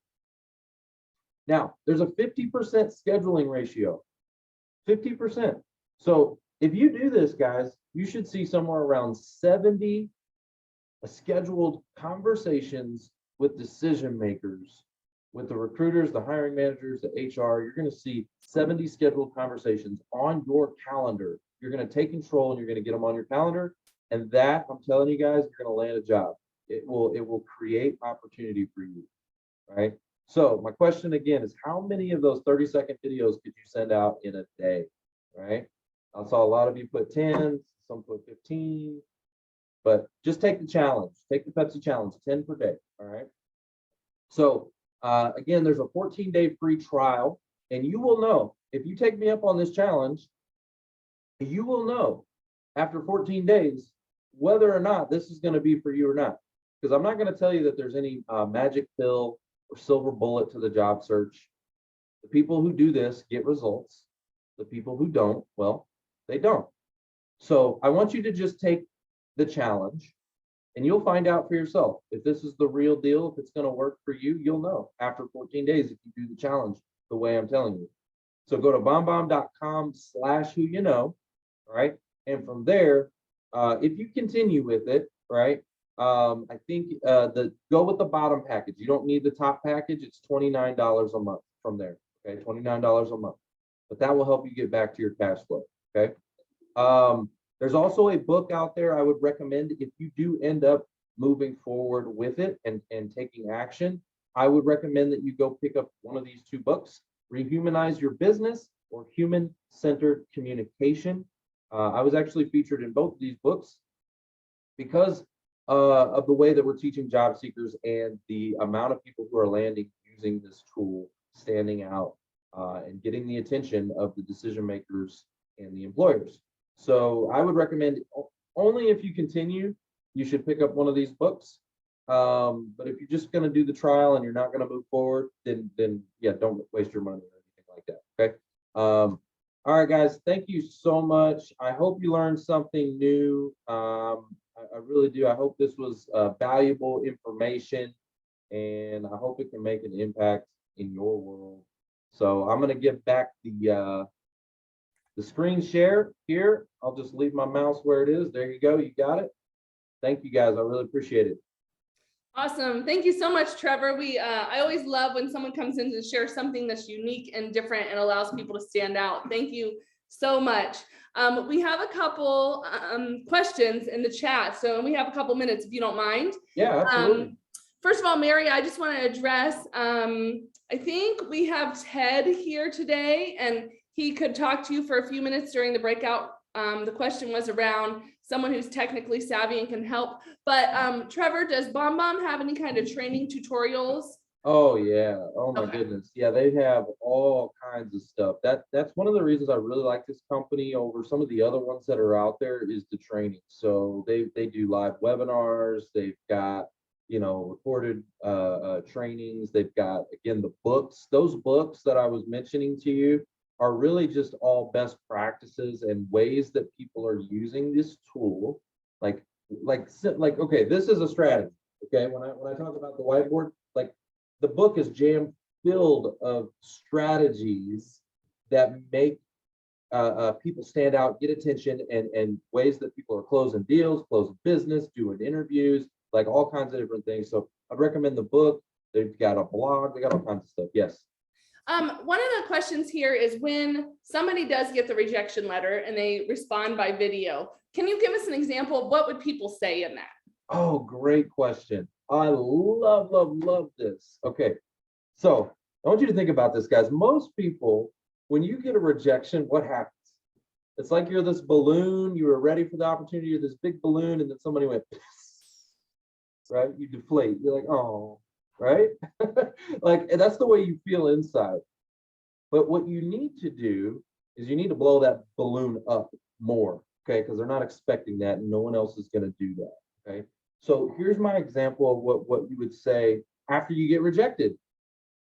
Now, there's a 50% scheduling ratio. 50%. So if you do this, guys, you should see somewhere around 70 scheduled conversations with decision makers, with the recruiters, the hiring managers, the HR. You're going to see 70 scheduled conversations on your calendar. You're going to take control and you're going to get them on your calendar. And that, I'm telling you guys, you're going to land a job. It will create opportunity for you, right? So my question again is, how many of those 30-second videos could you send out in a day, right? I saw a lot of you put 10, some put 15, but just take the challenge. Take the Pepsi challenge, 10 per day, all right? So again, there's a 14-day free trial, and you will know, if you take me up on this challenge, you will know after 14 days whether or not this is going to be for you or not. Because I'm not going to tell you that there's any magic pill or silver bullet to the job search. The people who do this get results. The people who don't, well, they don't. So I want you to just take the challenge, and you'll find out for yourself if this is the real deal. If it's going to work for you, you'll know after 14 days if you do the challenge the way I'm telling you. So go to bombbomb.com/whoyouknow, right? And from there, if you continue with it, right? I think go with the bottom package. You don't need the top package. It's $29 a month from there. Okay, $29 a month. But that will help you get back to your cash flow. Okay. There's also a book out there I would recommend if you do end up moving forward with it and taking action. I would recommend that you go pick up one of these two books, Rehumanize Your Business or Human-Centered Communication. I was actually featured in both of these books because of the way that we're teaching job seekers and the amount of people who are landing using this tool, standing out and getting the attention of the decision makers and the employers. So I would recommend, only if you continue, you should pick up one of these books. But if you're just going to do the trial and you're not going to move forward, then yeah, don't waste your money or anything like that. Okay. All right, guys, thank you so much. I hope you learned something new. I really do. I hope this was valuable information, and I hope it can make an impact in your world. So I'm going to give back the screen share here. I'll just leave my mouse where it is. There you go. You got it. Thank you, guys. I really appreciate it. Awesome. Thank you so much, Trevor. I always love when someone comes in to share something that's unique and different and allows people to stand out. Thank you so much. We have a couple questions in the chat, so we have a couple minutes if you don't mind. Yeah, absolutely. First of all, Mary, I just want to address, I think we have Ted here today, and he could talk to you for a few minutes during the breakout. The question was around someone who's technically savvy and can help. But Trevor, does BombBomb have any kind of training tutorials? Oh yeah. Oh my Okay. goodness. Yeah, they have all kinds of stuff. That's one of the reasons I really like this company over some of the other ones that are out there is the training. So they do live webinars. They've got, recorded trainings. They've got, again, the books. Those books that I was mentioning to you are really just all best practices and ways that people are using this tool. Like, okay, this is a strategy. Okay, when I talk about the whiteboard, like the book is jam filled of strategies that make people stand out, get attention, and ways that people are closing deals, closing business, doing interviews, like all kinds of different things. So I'd recommend the book. They've got a blog. They got all kinds of stuff. Yes. One of the questions here is when somebody does get the rejection letter and they respond by video, can you give us an example of what would people say in that? Oh, great question. I love this. Okay, so I want you to think about this, guys. Most people, when you get a rejection, what happens? It's like you're this balloon, you were ready for the opportunity, you're this big balloon, and then somebody went, right? You deflate. You're like, oh, right? Like, and that's the way you feel inside. But what you need to do is you need to blow that balloon up more, okay? Because they're not expecting that, and no one else is going to do that, okay? So here's my example of what you would say after you get rejected.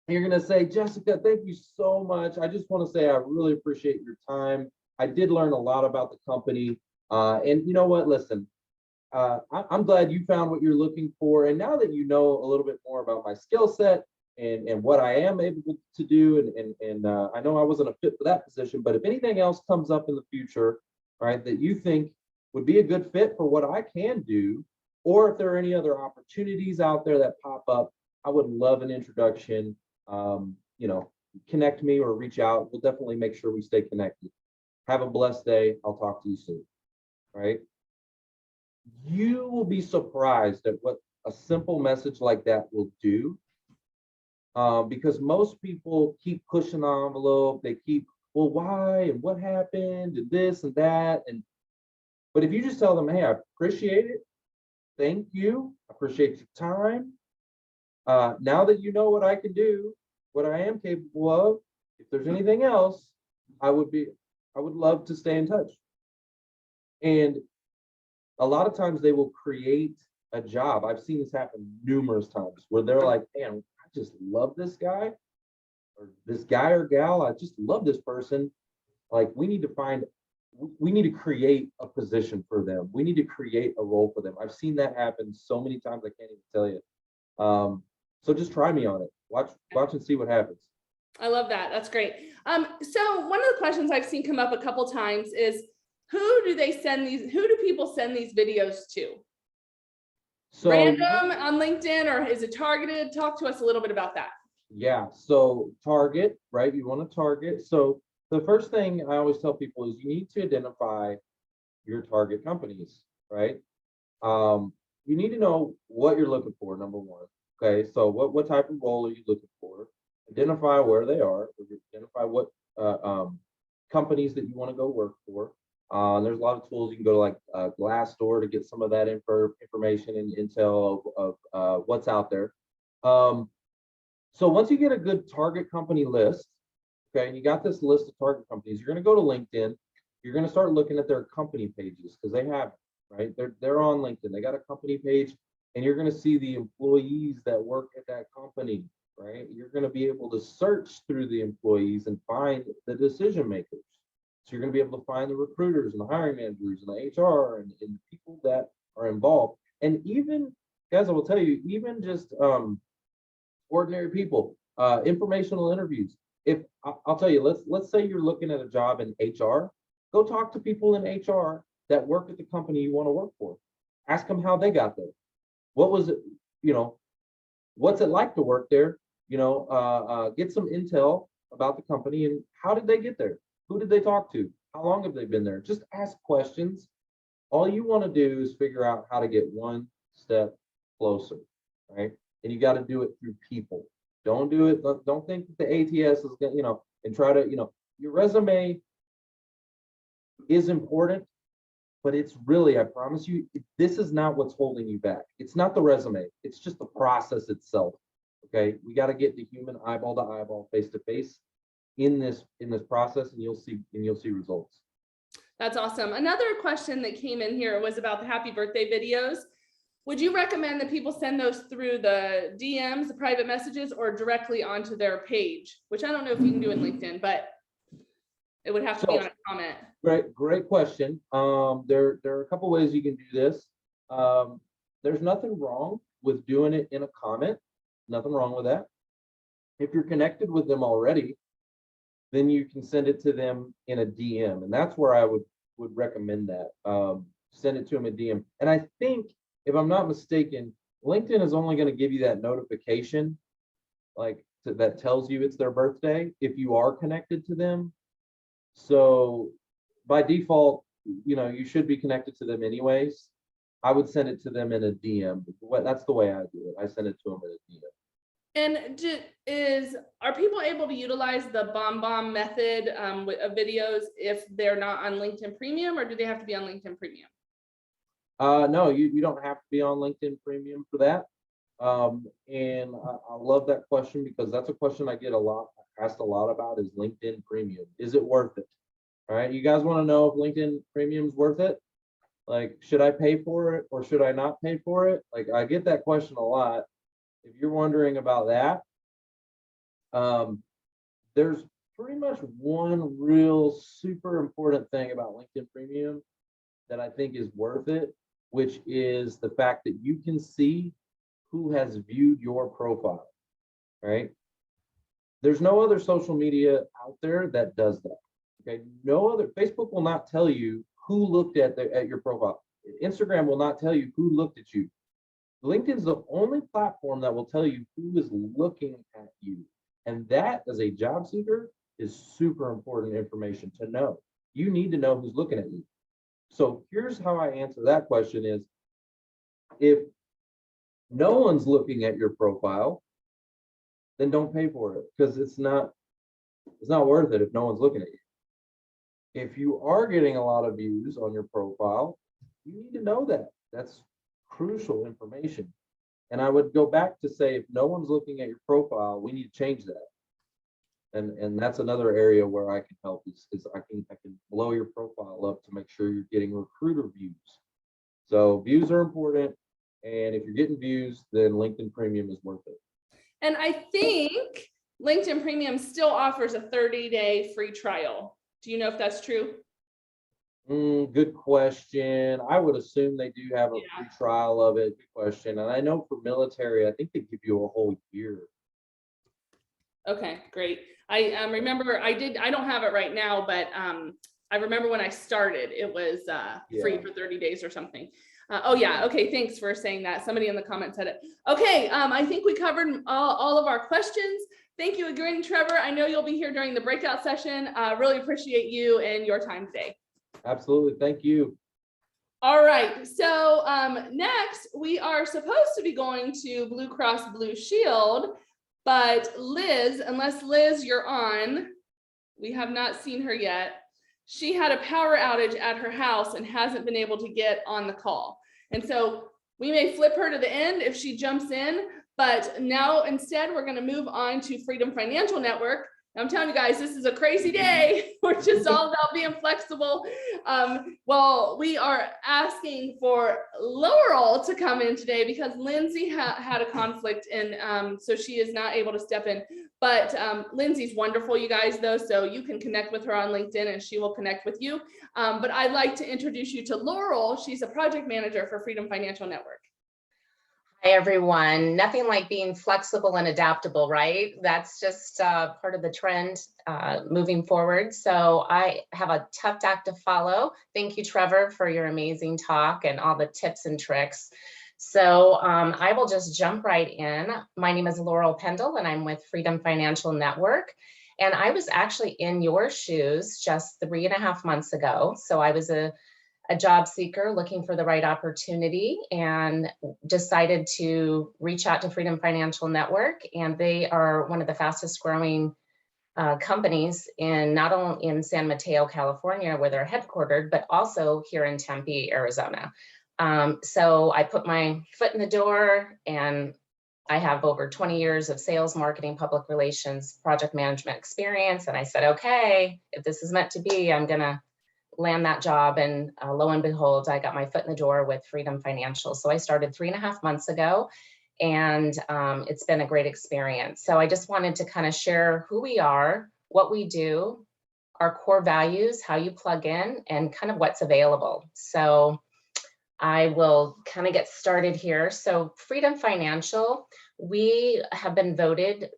You're going to say, Jessica, thank you so much. I just want to say I really appreciate your time. I did learn a lot about the company. And you know what? Listen, I'm glad you found what you're looking for. And now that you know a little bit more about my skill set and what I am able to do, and I know I wasn't a fit for that position, but if anything else comes up in the future, right, that you think would be a good fit for what I can do, or if there are any other opportunities out there that pop up, I would love an introduction. You know, connect me or reach out. We'll definitely make sure we stay connected. Have a blessed day. I'll talk to you soon. Right? You will be surprised at what a simple message like that will do. Because most people keep pushing the envelope. They keep, well, why and what happened and this and that. But if you just tell them, hey, I appreciate it. Thank you. I appreciate your time. Now that you know what I can do, what I am capable of, if there's anything else, I would love to stay in touch. And a lot of times they will create a job. I've seen this happen numerous times where they're like, man, I just love this guy or gal. I just love this person. Like, we need to create a position for them. We need to create a role for them. I've seen that happen so many times, I can't even tell you. So just try me on it. Watch and see what happens. I love that. That's great. So one of the questions I've seen come up a couple times is, who do people send these videos to? So Random on LinkedIn, or is it targeted? Talk to us a little bit about that. yeah, so target, right? You want to target. So the first thing I always tell people is you need to identify your target companies, right? You need to know what you're looking for, number one. Okay, so what type of role are you looking for? Identify where they are, identify what companies that you want to go work for. There's a lot of tools. You can go to like Glassdoor to get some of that information and intel of what's out there. So once you get a good target company list, okay, and you got this list of target companies, you're going to go to LinkedIn. You're going to start looking at their company pages because they have it, right? They're on LinkedIn. They got a company page, and you're going to see the employees that work at that company, right? You're going to be able to search through the employees and find the decision makers. So you're going to be able to find the recruiters and the hiring managers and the HR and people that are involved. And even, guys, I will tell you, even just ordinary people, informational interviews. If I'll tell you, let's say you're looking at a job in HR, go talk to people in HR that work at the company you want to work for. Ask them how they got there. What was it, what's it like to work there? Get some intel about the company and how did they get there? Who did they talk to? How long have they been there? Just ask questions. All you want to do is figure out how to get one step closer, right? And you got to do it through people. Don't do it. Don't think that the ATS is going to, and try to, your resume is important, but it's really, I promise you, this is not what's holding you back. It's not the resume. It's just the process itself. Okay. We got to get the human eyeball to eyeball, face to face in this process, and you'll see results. That's awesome. Another question that came in here was about the happy birthday videos. Would you recommend that people send those through the DMs, the private messages, or directly onto their page? Which I don't know if you can do in LinkedIn, but it would have to be on a comment. Great question. There are a couple ways you can do this. There's nothing wrong with doing it in a comment. Nothing wrong with that. If you're connected with them already, then you can send it to them in a DM, and that's where I would recommend that. Send it to them in DM. And I think, if I'm not mistaken, LinkedIn is only going to give you that notification, that tells you it's their birthday if you are connected to them. So by default, you should be connected to them anyways. I would send it to them in a DM. That's the way I do it. I send it to them in a DM. And are people able to utilize the BombBomb method of videos if they're not on LinkedIn Premium, or do they have to be on LinkedIn Premium? No, you don't have to be on LinkedIn Premium for that. And I love that question because that's a question I get asked a lot about is LinkedIn Premium. Is it worth it? All right, you guys want to know if LinkedIn Premium is worth it? Like, should I pay for it or should I not pay for it? Like, I get that question a lot. If you're wondering about that, there's pretty much one real super important thing about LinkedIn Premium that I think is worth it, which is the fact that you can see who has viewed your profile, right? There's no other social media out there that does that. Okay, no other. Facebook will not tell you who looked at your profile. Instagram will not tell you who looked at you. LinkedIn's the only platform that will tell you who is looking at you. And that, as a job seeker, is super important information to know. You need to know who's looking at you. So here's how I answer that question is, if no one's looking at your profile, then don't pay for it, because it's not worth it if no one's looking at you. If you are getting a lot of views on your profile, you need to know that. That's crucial information. And I would go back to say, if no one's looking at your profile, we need to change that. And that's another area where I can help, is I can blow your profile up to make sure you're getting recruiter views. So views are important. And if you're getting views, then LinkedIn Premium is worth it. And I think LinkedIn Premium still offers a 30-day free trial. Do you know if that's true? Good question. I would assume they do have a free trial of it. Good question. And I know for military, I think they give you a whole year. Okay, great. I remember I don't have it right now, but I remember when I started, it was free for 30 days or something. Oh yeah, okay, thanks for saying that. Somebody in the comments said it. Okay, I think we covered all of our questions. Thank you again, Trevor. I know you'll be here during the breakout session. Really appreciate you and your time today. Absolutely, thank you. All right, so next we are supposed to be going to Blue Cross Blue Shield, but Liz, unless Liz you're on, we have not seen her yet. She had a power outage at her house and hasn't been able to get on the call. And so we may flip her to the end if she jumps in, but now instead we're going to move on to Freedom Financial Network. I'm telling you guys, this is a crazy day. We're just all about being flexible. Well, we are asking for Laurel to come in today because Lindsay had a conflict, and so she is not able to step in. But Lindsay's wonderful, you guys, though, so you can connect with her on LinkedIn and she will connect with you. But I'd like to introduce you to Laurel. She's a project manager for Freedom Financial Network. Hi, everyone. Nothing like being flexible and adaptable, right? That's just part of the trend moving forward. So I have a tough act to follow. Thank you, Trevor, for your amazing talk and all the tips and tricks. So I will just jump right in. My name is Laurel Pendle, and I'm with Freedom Financial Network. And I was actually in your shoes just 3.5 months ago. So I was a job seeker looking for the right opportunity and decided to reach out to Freedom Financial Network. And they are one of the fastest growing companies in not only in San Mateo, California, where they're headquartered, but also here in Tempe, Arizona. So I put my foot in the door, and I have over 20 years of sales, marketing, public relations, project management experience. And I said, okay, if this is meant to be, I'm gonna land that job. And lo and behold, I got my foot in the door with Freedom Financial. So I started 3.5 months ago, and it's been a great experience. So I just wanted to kind of share who we are, what we do, our core values, how you plug in, and kind of what's available. So I will kind of get started here. So Freedom Financial, we have been voted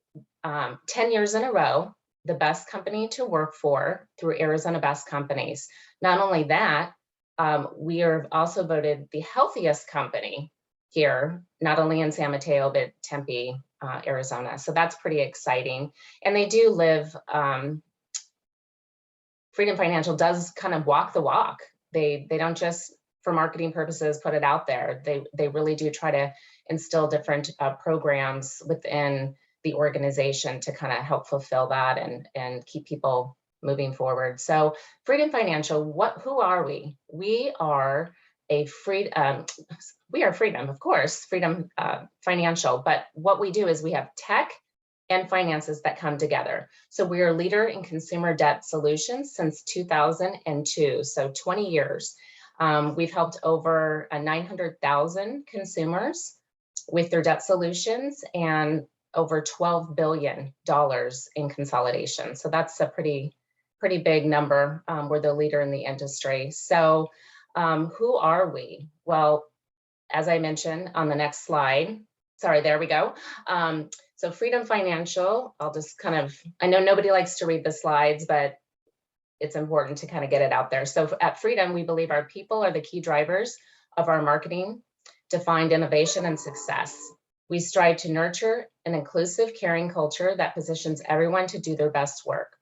10 years in a row the best company to work for through Arizona Best Companies. Not only that, we are also voted the healthiest company here, not only in San Mateo, but Tempe, Arizona. So that's pretty exciting. And they do live, Freedom Financial does kind of walk the walk. They don't just, for marketing purposes, put it out there. They really do try to instill different programs within the organization to kind of help fulfill that and keep people moving forward. So Freedom Financial, who are we? We are Freedom, of course, Freedom Financial, but what we do is we have tech and finances that come together. So we are a leader in consumer debt solutions since 2002, so 20 years. We've helped over 900,000 consumers with their debt solutions and over $12 billion in consolidation. So that's a pretty big number. We're the leader in the industry. So who are we? Well, as I mentioned on the next slide, sorry, there we go. So Freedom Financial, I'll just kind of, I know nobody likes to read the slides, but it's important to kind of get it out there. So at Freedom, we believe our people are the key drivers of our marketing defined innovation and success. We strive to nurture an inclusive, caring culture that positions everyone to do their best work.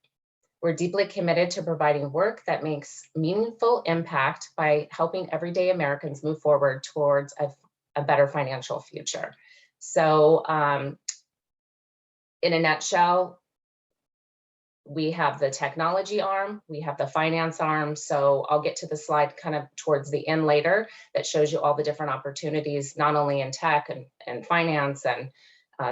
We're deeply committed to providing work that makes meaningful impact by helping everyday Americans move forward towards a better financial future. So in a nutshell, we have the technology arm, we have the finance arm. So I'll get to the slide kind of towards the end later that shows you all the different opportunities, not only in tech and finance and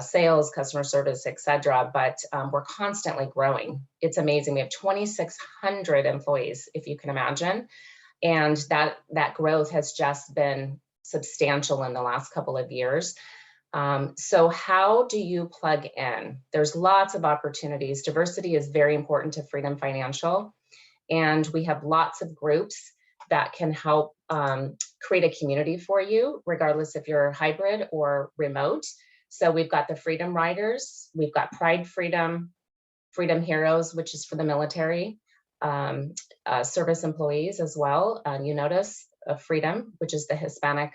sales, customer service, et cetera, but we're constantly growing. It's amazing. We have 2,600 employees, if you can imagine. And that growth has just been substantial in the last couple of years. So how do you plug in? There's lots of opportunities. Diversity is very important to Freedom Financial. And we have lots of groups that can help create a community for you, regardless if you're hybrid or remote. So we've got the Freedom Riders, we've got Pride Freedom, Freedom Heroes, which is for the military, service employees as well. You notice Freedom, which is the Hispanic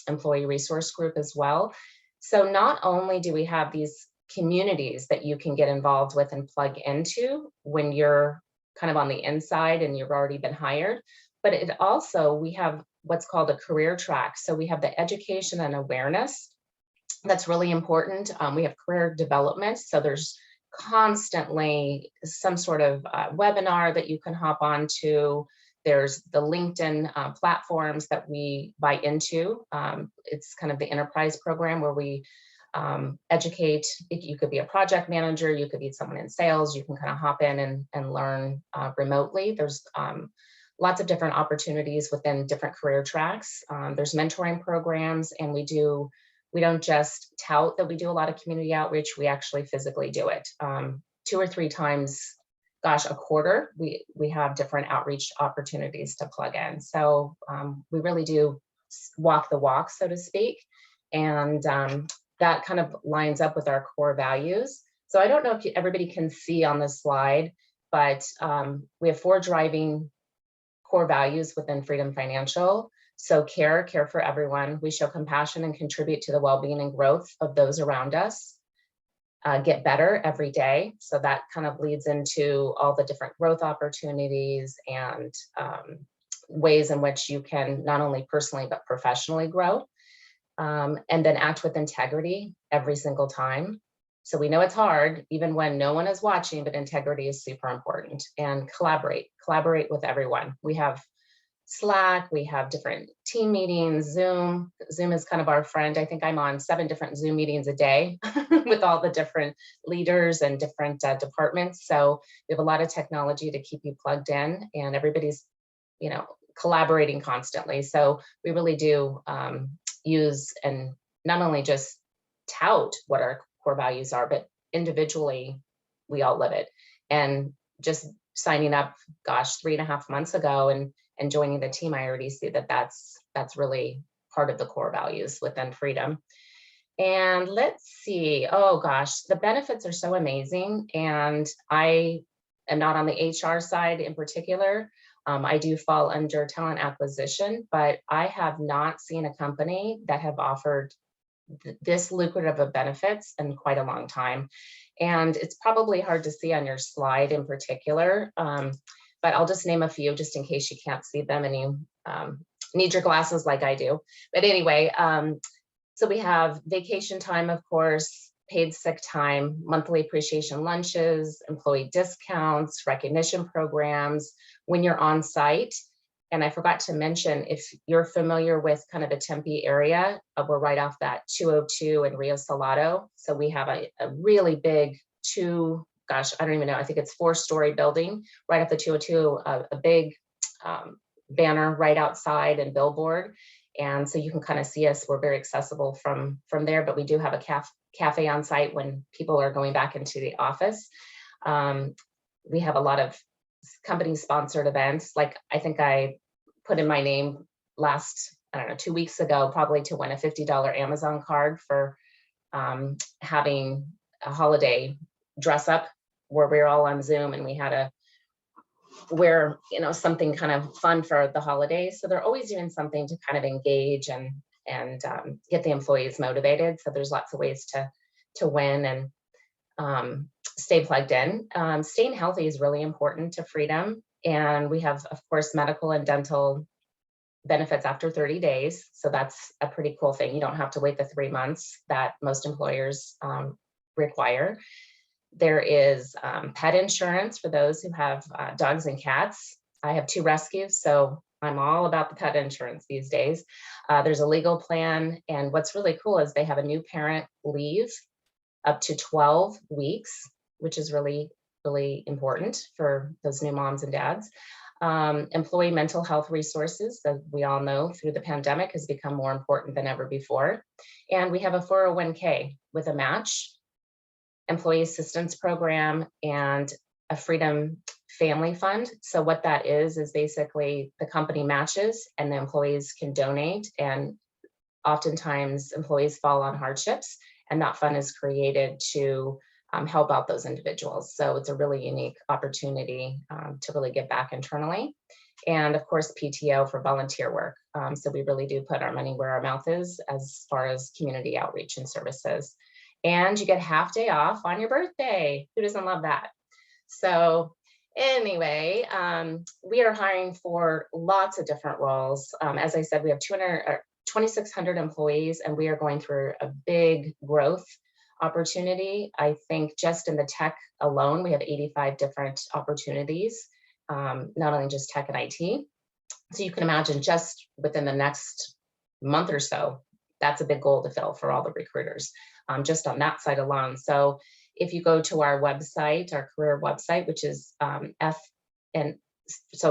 employee resource group as well. So not only do we have these communities that you can get involved with and plug into when you're kind of on the inside and you've already been hired, but it also, we have what's called a career track. So we have the education and awareness. That's really important. We have career development. So there's constantly some sort of webinar that you can hop onto. There's the LinkedIn platforms that we buy into. It's kind of the enterprise program where we educate. You could be a project manager, you could be someone in sales, you can kind of hop in and learn remotely. There's lots of different opportunities within different career tracks. There's mentoring programs, and we don't just tout that we do a lot of community outreach, we actually physically do it. 2 or 3 times a quarter, we have different outreach opportunities to plug in. So we really do walk the walk, so to speak. And that kind of lines up with our core values. So I don't know if everybody can see on this slide, but we have 4 driving core values within Freedom Financial. So care for everyone. We show compassion and contribute to the well-being and growth of those around us. Get better every day. So that kind of leads into all the different growth opportunities and ways in which you can not only personally, but professionally grow. And then act with integrity every single time. So we know it's hard, even when no one is watching, but integrity is super important. And collaborate with everyone. We have Slack, we have different team meetings, Zoom. Zoom is kind of our friend. I think I'm on 7 different Zoom meetings a day with all the different leaders and different departments. So we have a lot of technology to keep you plugged in, and everybody's, collaborating constantly. So we really do use and not only just tout what our core values are, but individually, we all live it. And just signing up, 3.5 months ago and joining the team, I already see that that's really part of the core values within Freedom. And let's see, the benefits are so amazing. And I am not on the HR side in particular. I do fall under talent acquisition, but I have not seen a company that have offered this lucrative of benefits in quite a long time. And it's probably hard to see on your slide in particular. But I'll just name a few just in case you can't see them and you need your glasses like I do. But anyway, so we have vacation time, of course, paid sick time, monthly appreciation lunches, employee discounts, recognition programs when you're on site. And I forgot to mention, if you're familiar with kind of the Tempe area, we're right off that 202 and Rio Salado. So we have a really big I don't even know, I think it's 4-story building right off the 202, a big banner right outside and billboard. And so you can kind of see us. We're very accessible from there, but we do have a cafe on site when people are going back into the office. We have a lot of company sponsored events. Like I think I put in my name 2 weeks ago, probably to win a $50 Amazon card for having a holiday dress up where we were all on Zoom, and we had wear, something kind of fun for the holidays. So they're always doing something to kind of engage and get the employees motivated. So there's lots of ways to win and stay plugged in. Staying healthy is really important to Freedom. And we have, of course, medical and dental benefits after 30 days. So that's a pretty cool thing. You don't have to wait the 3 months that most employers require. There is pet insurance for those who have dogs and cats. I have 2 rescues, so I'm all about the pet insurance these days. There's a legal plan, and what's really cool is they have a new parent leave up to 12 weeks, which is really, really important for those new moms and dads. Employee mental health resources that we all know through the pandemic has become more important than ever before. And we have a 401k with a match, employee assistance program, and a Freedom Family Fund. So what that is basically the company matches and the employees can donate. And oftentimes employees fall on hardships, and that fund is created to help out those individuals. So it's a really unique opportunity to really give back internally. And of course, PTO for volunteer work. So we really do put our money where our mouth is as far as community outreach and services. And you get half day off on your birthday. Who doesn't love that? So anyway, we are hiring for lots of different roles. As I said, we have 2,600 employees, and we are going through a big growth opportunity. I think just in the tech alone, we have 85 different opportunities, not only just tech and IT. So you can imagine just within the next month or so, that's a big goal to fill for all the recruiters, just on that side alone. So if you go to our website, our career website, which is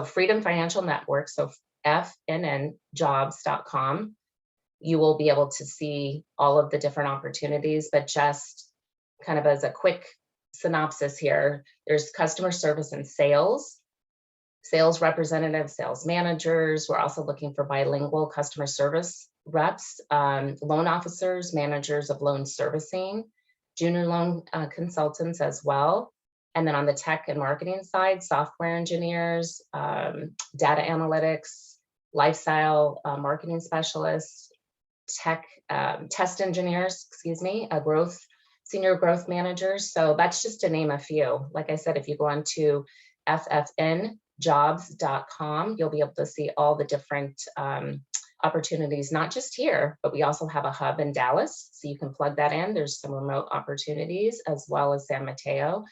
Freedom Financial Network, so fnnjobs.com, you will be able to see all of the different opportunities. But just kind of as a quick synopsis here, there's customer service and sales representatives, sales managers. We're also looking for bilingual customer service reps, loan officers, managers of loan servicing, junior loan consultants as well. And then on the tech and marketing side, software engineers, data analytics, lifestyle marketing specialists, test engineers, senior growth managers. So that's just to name a few. Like I said, if you go on to ffnjobs.com, you'll be able to see all the different opportunities, not just here, but we also have a hub in Dallas. So you can plug that in. There's some remote opportunities as well as San Mateo.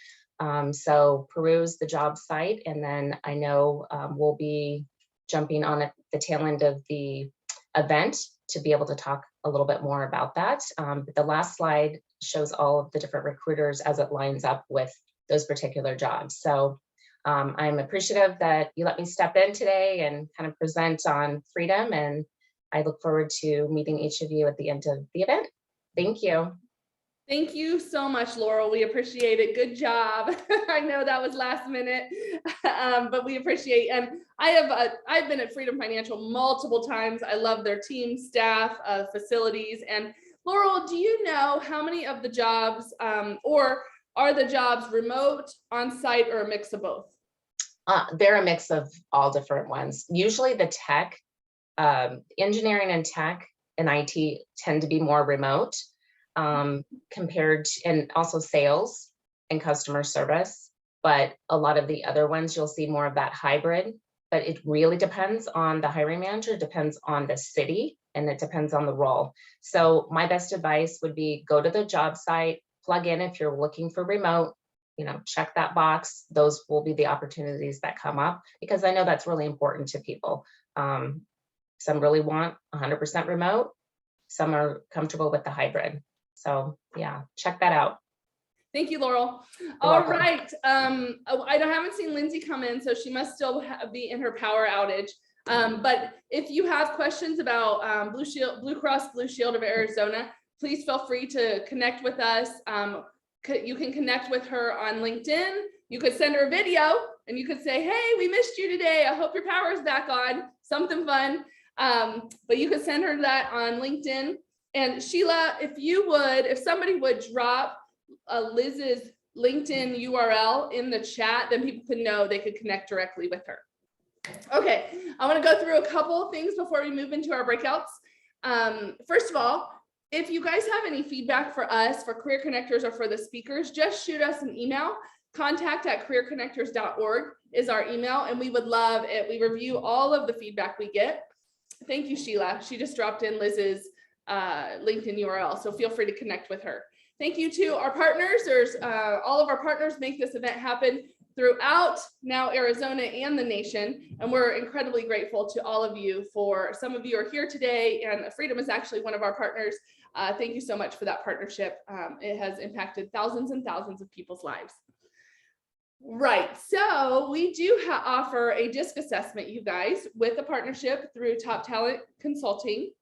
So peruse the job site. And then I know we'll be jumping on at the tail end of the event to be able to talk a little bit more about that. But the last slide shows all of the different recruiters as it lines up with those particular jobs. So I'm appreciative that you let me step in today and kind of present on Freedom. And I look forward to meeting each of you at the end of the event. Thank you. Thank you so much, Laurel. We appreciate it. Good job. I know that was last minute, but we appreciate. And I've been at Freedom Financial multiple times. I love their team, staff, facilities. And Laurel, do you know how many of the jobs, or are the jobs remote, on-site, or a mix of both? They're a mix of all different ones. Usually the tech, engineering and tech and IT tend to be more remote. Compared to, and also sales and customer service, but a lot of the other ones you'll see more of that hybrid. But it really depends on the hiring manager, depends on the city, and it depends on the role. So my best advice would be go to the job site, plug in if you're looking for remote, check that box. Those will be the opportunities that come up, because I know that's really important to people. Some really want 100% remote, some are comfortable with the hybrid. So yeah, check that out. Thank you, Laurel. All welcome. right. I haven't seen Lindsay come in, so she must still be in her power outage. But if you have questions about Blue Cross Blue Shield of Arizona, please feel free to connect with us. You can connect with her on LinkedIn. You could send her a video and you could say, hey, we missed you today. I hope your power is back on. Something fun. But you could send her that on LinkedIn. And Sheila, if somebody would drop Liz's LinkedIn URL in the chat, then people can know they could connect directly with her. Okay, I want to go through a couple of things before we move into our breakouts. First of all, if you guys have any feedback for us, for Career Connectors or for the speakers, just shoot us an email. contact@careerconnectors.org is our email, and we would love it. We review all of the feedback we get. Thank you, Sheila. She just dropped in Liz's LinkedIn URL, so feel free to connect with her. Thank you to our partners. There's all of our partners make this event happen throughout now Arizona and the nation, and we're incredibly grateful to all of you. For some of you are here today, and Freedom is actually one of our partners. Thank you so much for that partnership. It has impacted thousands and thousands of people's lives. Right, so we do offer a DISC assessment, you guys, with a partnership through Top Talent Consulting.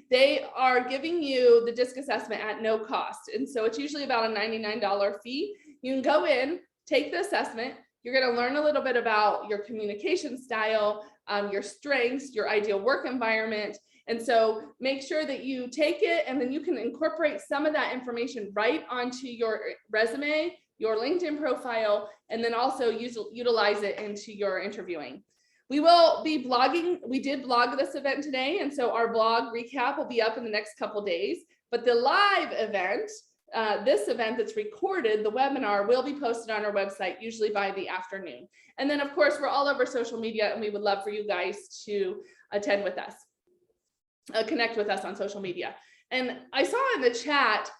They are giving you the DISC assessment at no cost, and so it's usually about a $99 fee. You can go in, take the assessment. You're going to learn a little bit about your communication style, your strengths, your ideal work environment. And so make sure that you take it, and then you can incorporate some of that information right onto your resume, your LinkedIn profile, and then also utilize it into your interviewing. We will be blogging. We did blog this event today, and so our blog recap will be up in the next couple days. But the live event, this event that's recorded, the webinar, will be posted on our website, usually by the afternoon. And then, of course, we're all over social media, and we would love for you guys to attend with us, connect with us on social media. And I saw in the chat,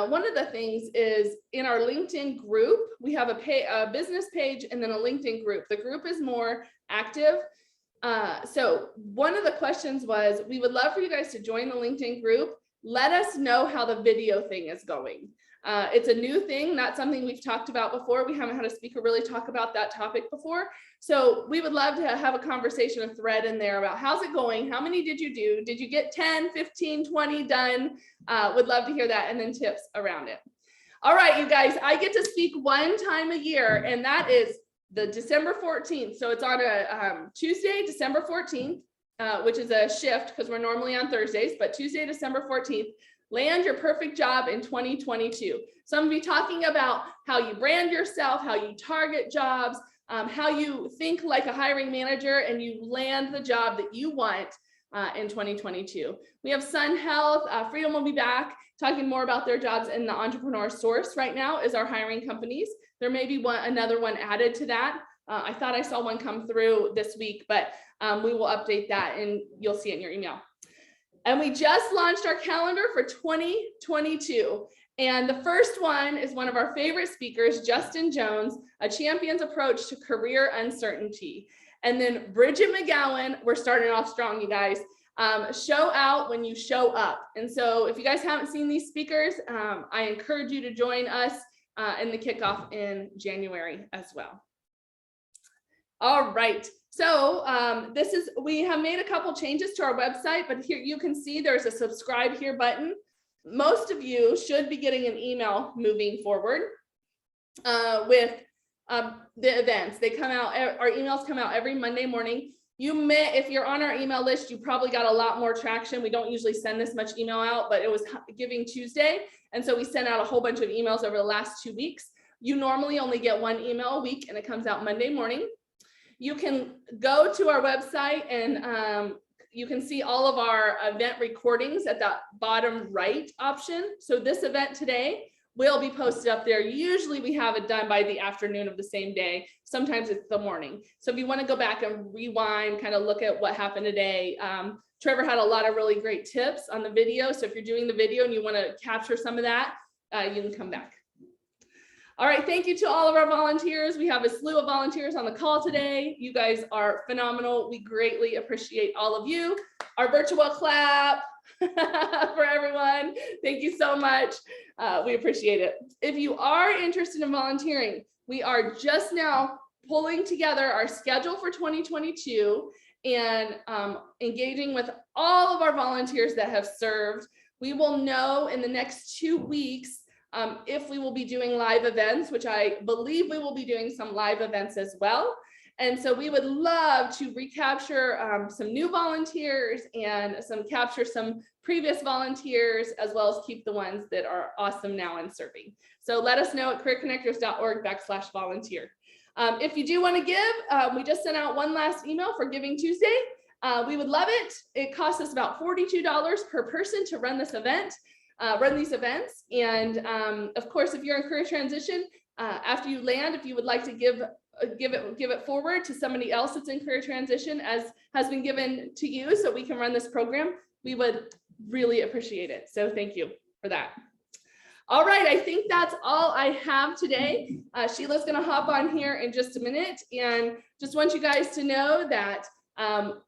one of the things is in our LinkedIn group, we have a business page and then a LinkedIn group. The group is more active. So one of the questions was, we would love for you guys to join the LinkedIn group. Let us know how the video thing is going. It's a new thing, not something we've talked about before. We haven't had a speaker really talk about that topic before. So we would love to have a conversation, a thread in there about how's it going? How many did you do? Did you get 10, 15, 20 done? Would love to hear that, and then tips around it. All right, you guys, I get to speak one time a year, and that is the December 14th. So it's on a Tuesday, December 14th, which is a shift because we're normally on Thursdays, but Tuesday, December 14th, land your perfect job in 2022. So I'm gonna be talking about how you brand yourself, how you target jobs, how you think like a hiring manager and you land the job that you want in 2022. We have Sun Health, Freedom will be back talking more about their jobs, in the Entrepreneur Source right now is our hiring companies. There may be another one added to that. I thought I saw one come through this week, but we will update that and you'll see it in your email. And we just launched our calendar for 2022. And the first one is one of our favorite speakers, Justin Jones, A Champion's Approach to Career Uncertainty. And then Bridget McGowan, we're starting off strong, you guys. Show out when you show up. And so if you guys haven't seen these speakers, I encourage you to join us in the kickoff in January as well. All right. So we have made a couple changes to our website, but here you can see there's a subscribe here button. Most of you should be getting an email moving forward with the events. They come out, our emails come out every Monday morning. You may, if you're on our email list, you probably got a lot more traction. We don't usually send this much email out, but it was Giving Tuesday. And so we sent out a whole bunch of emails over the last 2 weeks. You normally only get one email a week and it comes out Monday morning. You can go to our website and you can see all of our event recordings at the bottom right option. So this event today will be posted up there. Usually we have it done by the afternoon of the same day. Sometimes it's the morning. So if you want to go back and rewind, kind of look at what happened today, Trevor had a lot of really great tips on the video. So if you're doing the video and you want to capture some of that, you can come back. All right, thank you to all of our volunteers. We have a slew of volunteers on the call today. You guys are phenomenal. We greatly appreciate all of you. Our virtual clap for everyone. Thank you so much. We appreciate it. If you are interested in volunteering, we are just now pulling together our schedule for 2022 and engaging with all of our volunteers that have served. We will know in the next 2 weeks if we will be doing live events, which I believe we will be doing some live events as well. And so we would love to recapture some new volunteers and capture some previous volunteers, as well as keep the ones that are awesome now and serving. So let us know at careerconnectors.org/volunteer. If you do want to give, we just sent out one last email for Giving Tuesday. We would love it. It costs us about $42 per person to run this event, run these events. And of course, if you're in career transition, after you land, if you would like to give it forward to somebody else that's in career transition, as has been given to you, so we can run this program, we would really appreciate it. So thank you for that. All right, I think that's all I have today. Sheila's gonna hop on here in just a minute, and just want you guys to know that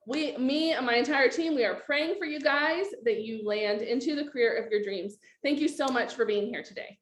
me and my entire team, we are praying for you guys that you land into the career of your dreams. Thank you so much for being here today.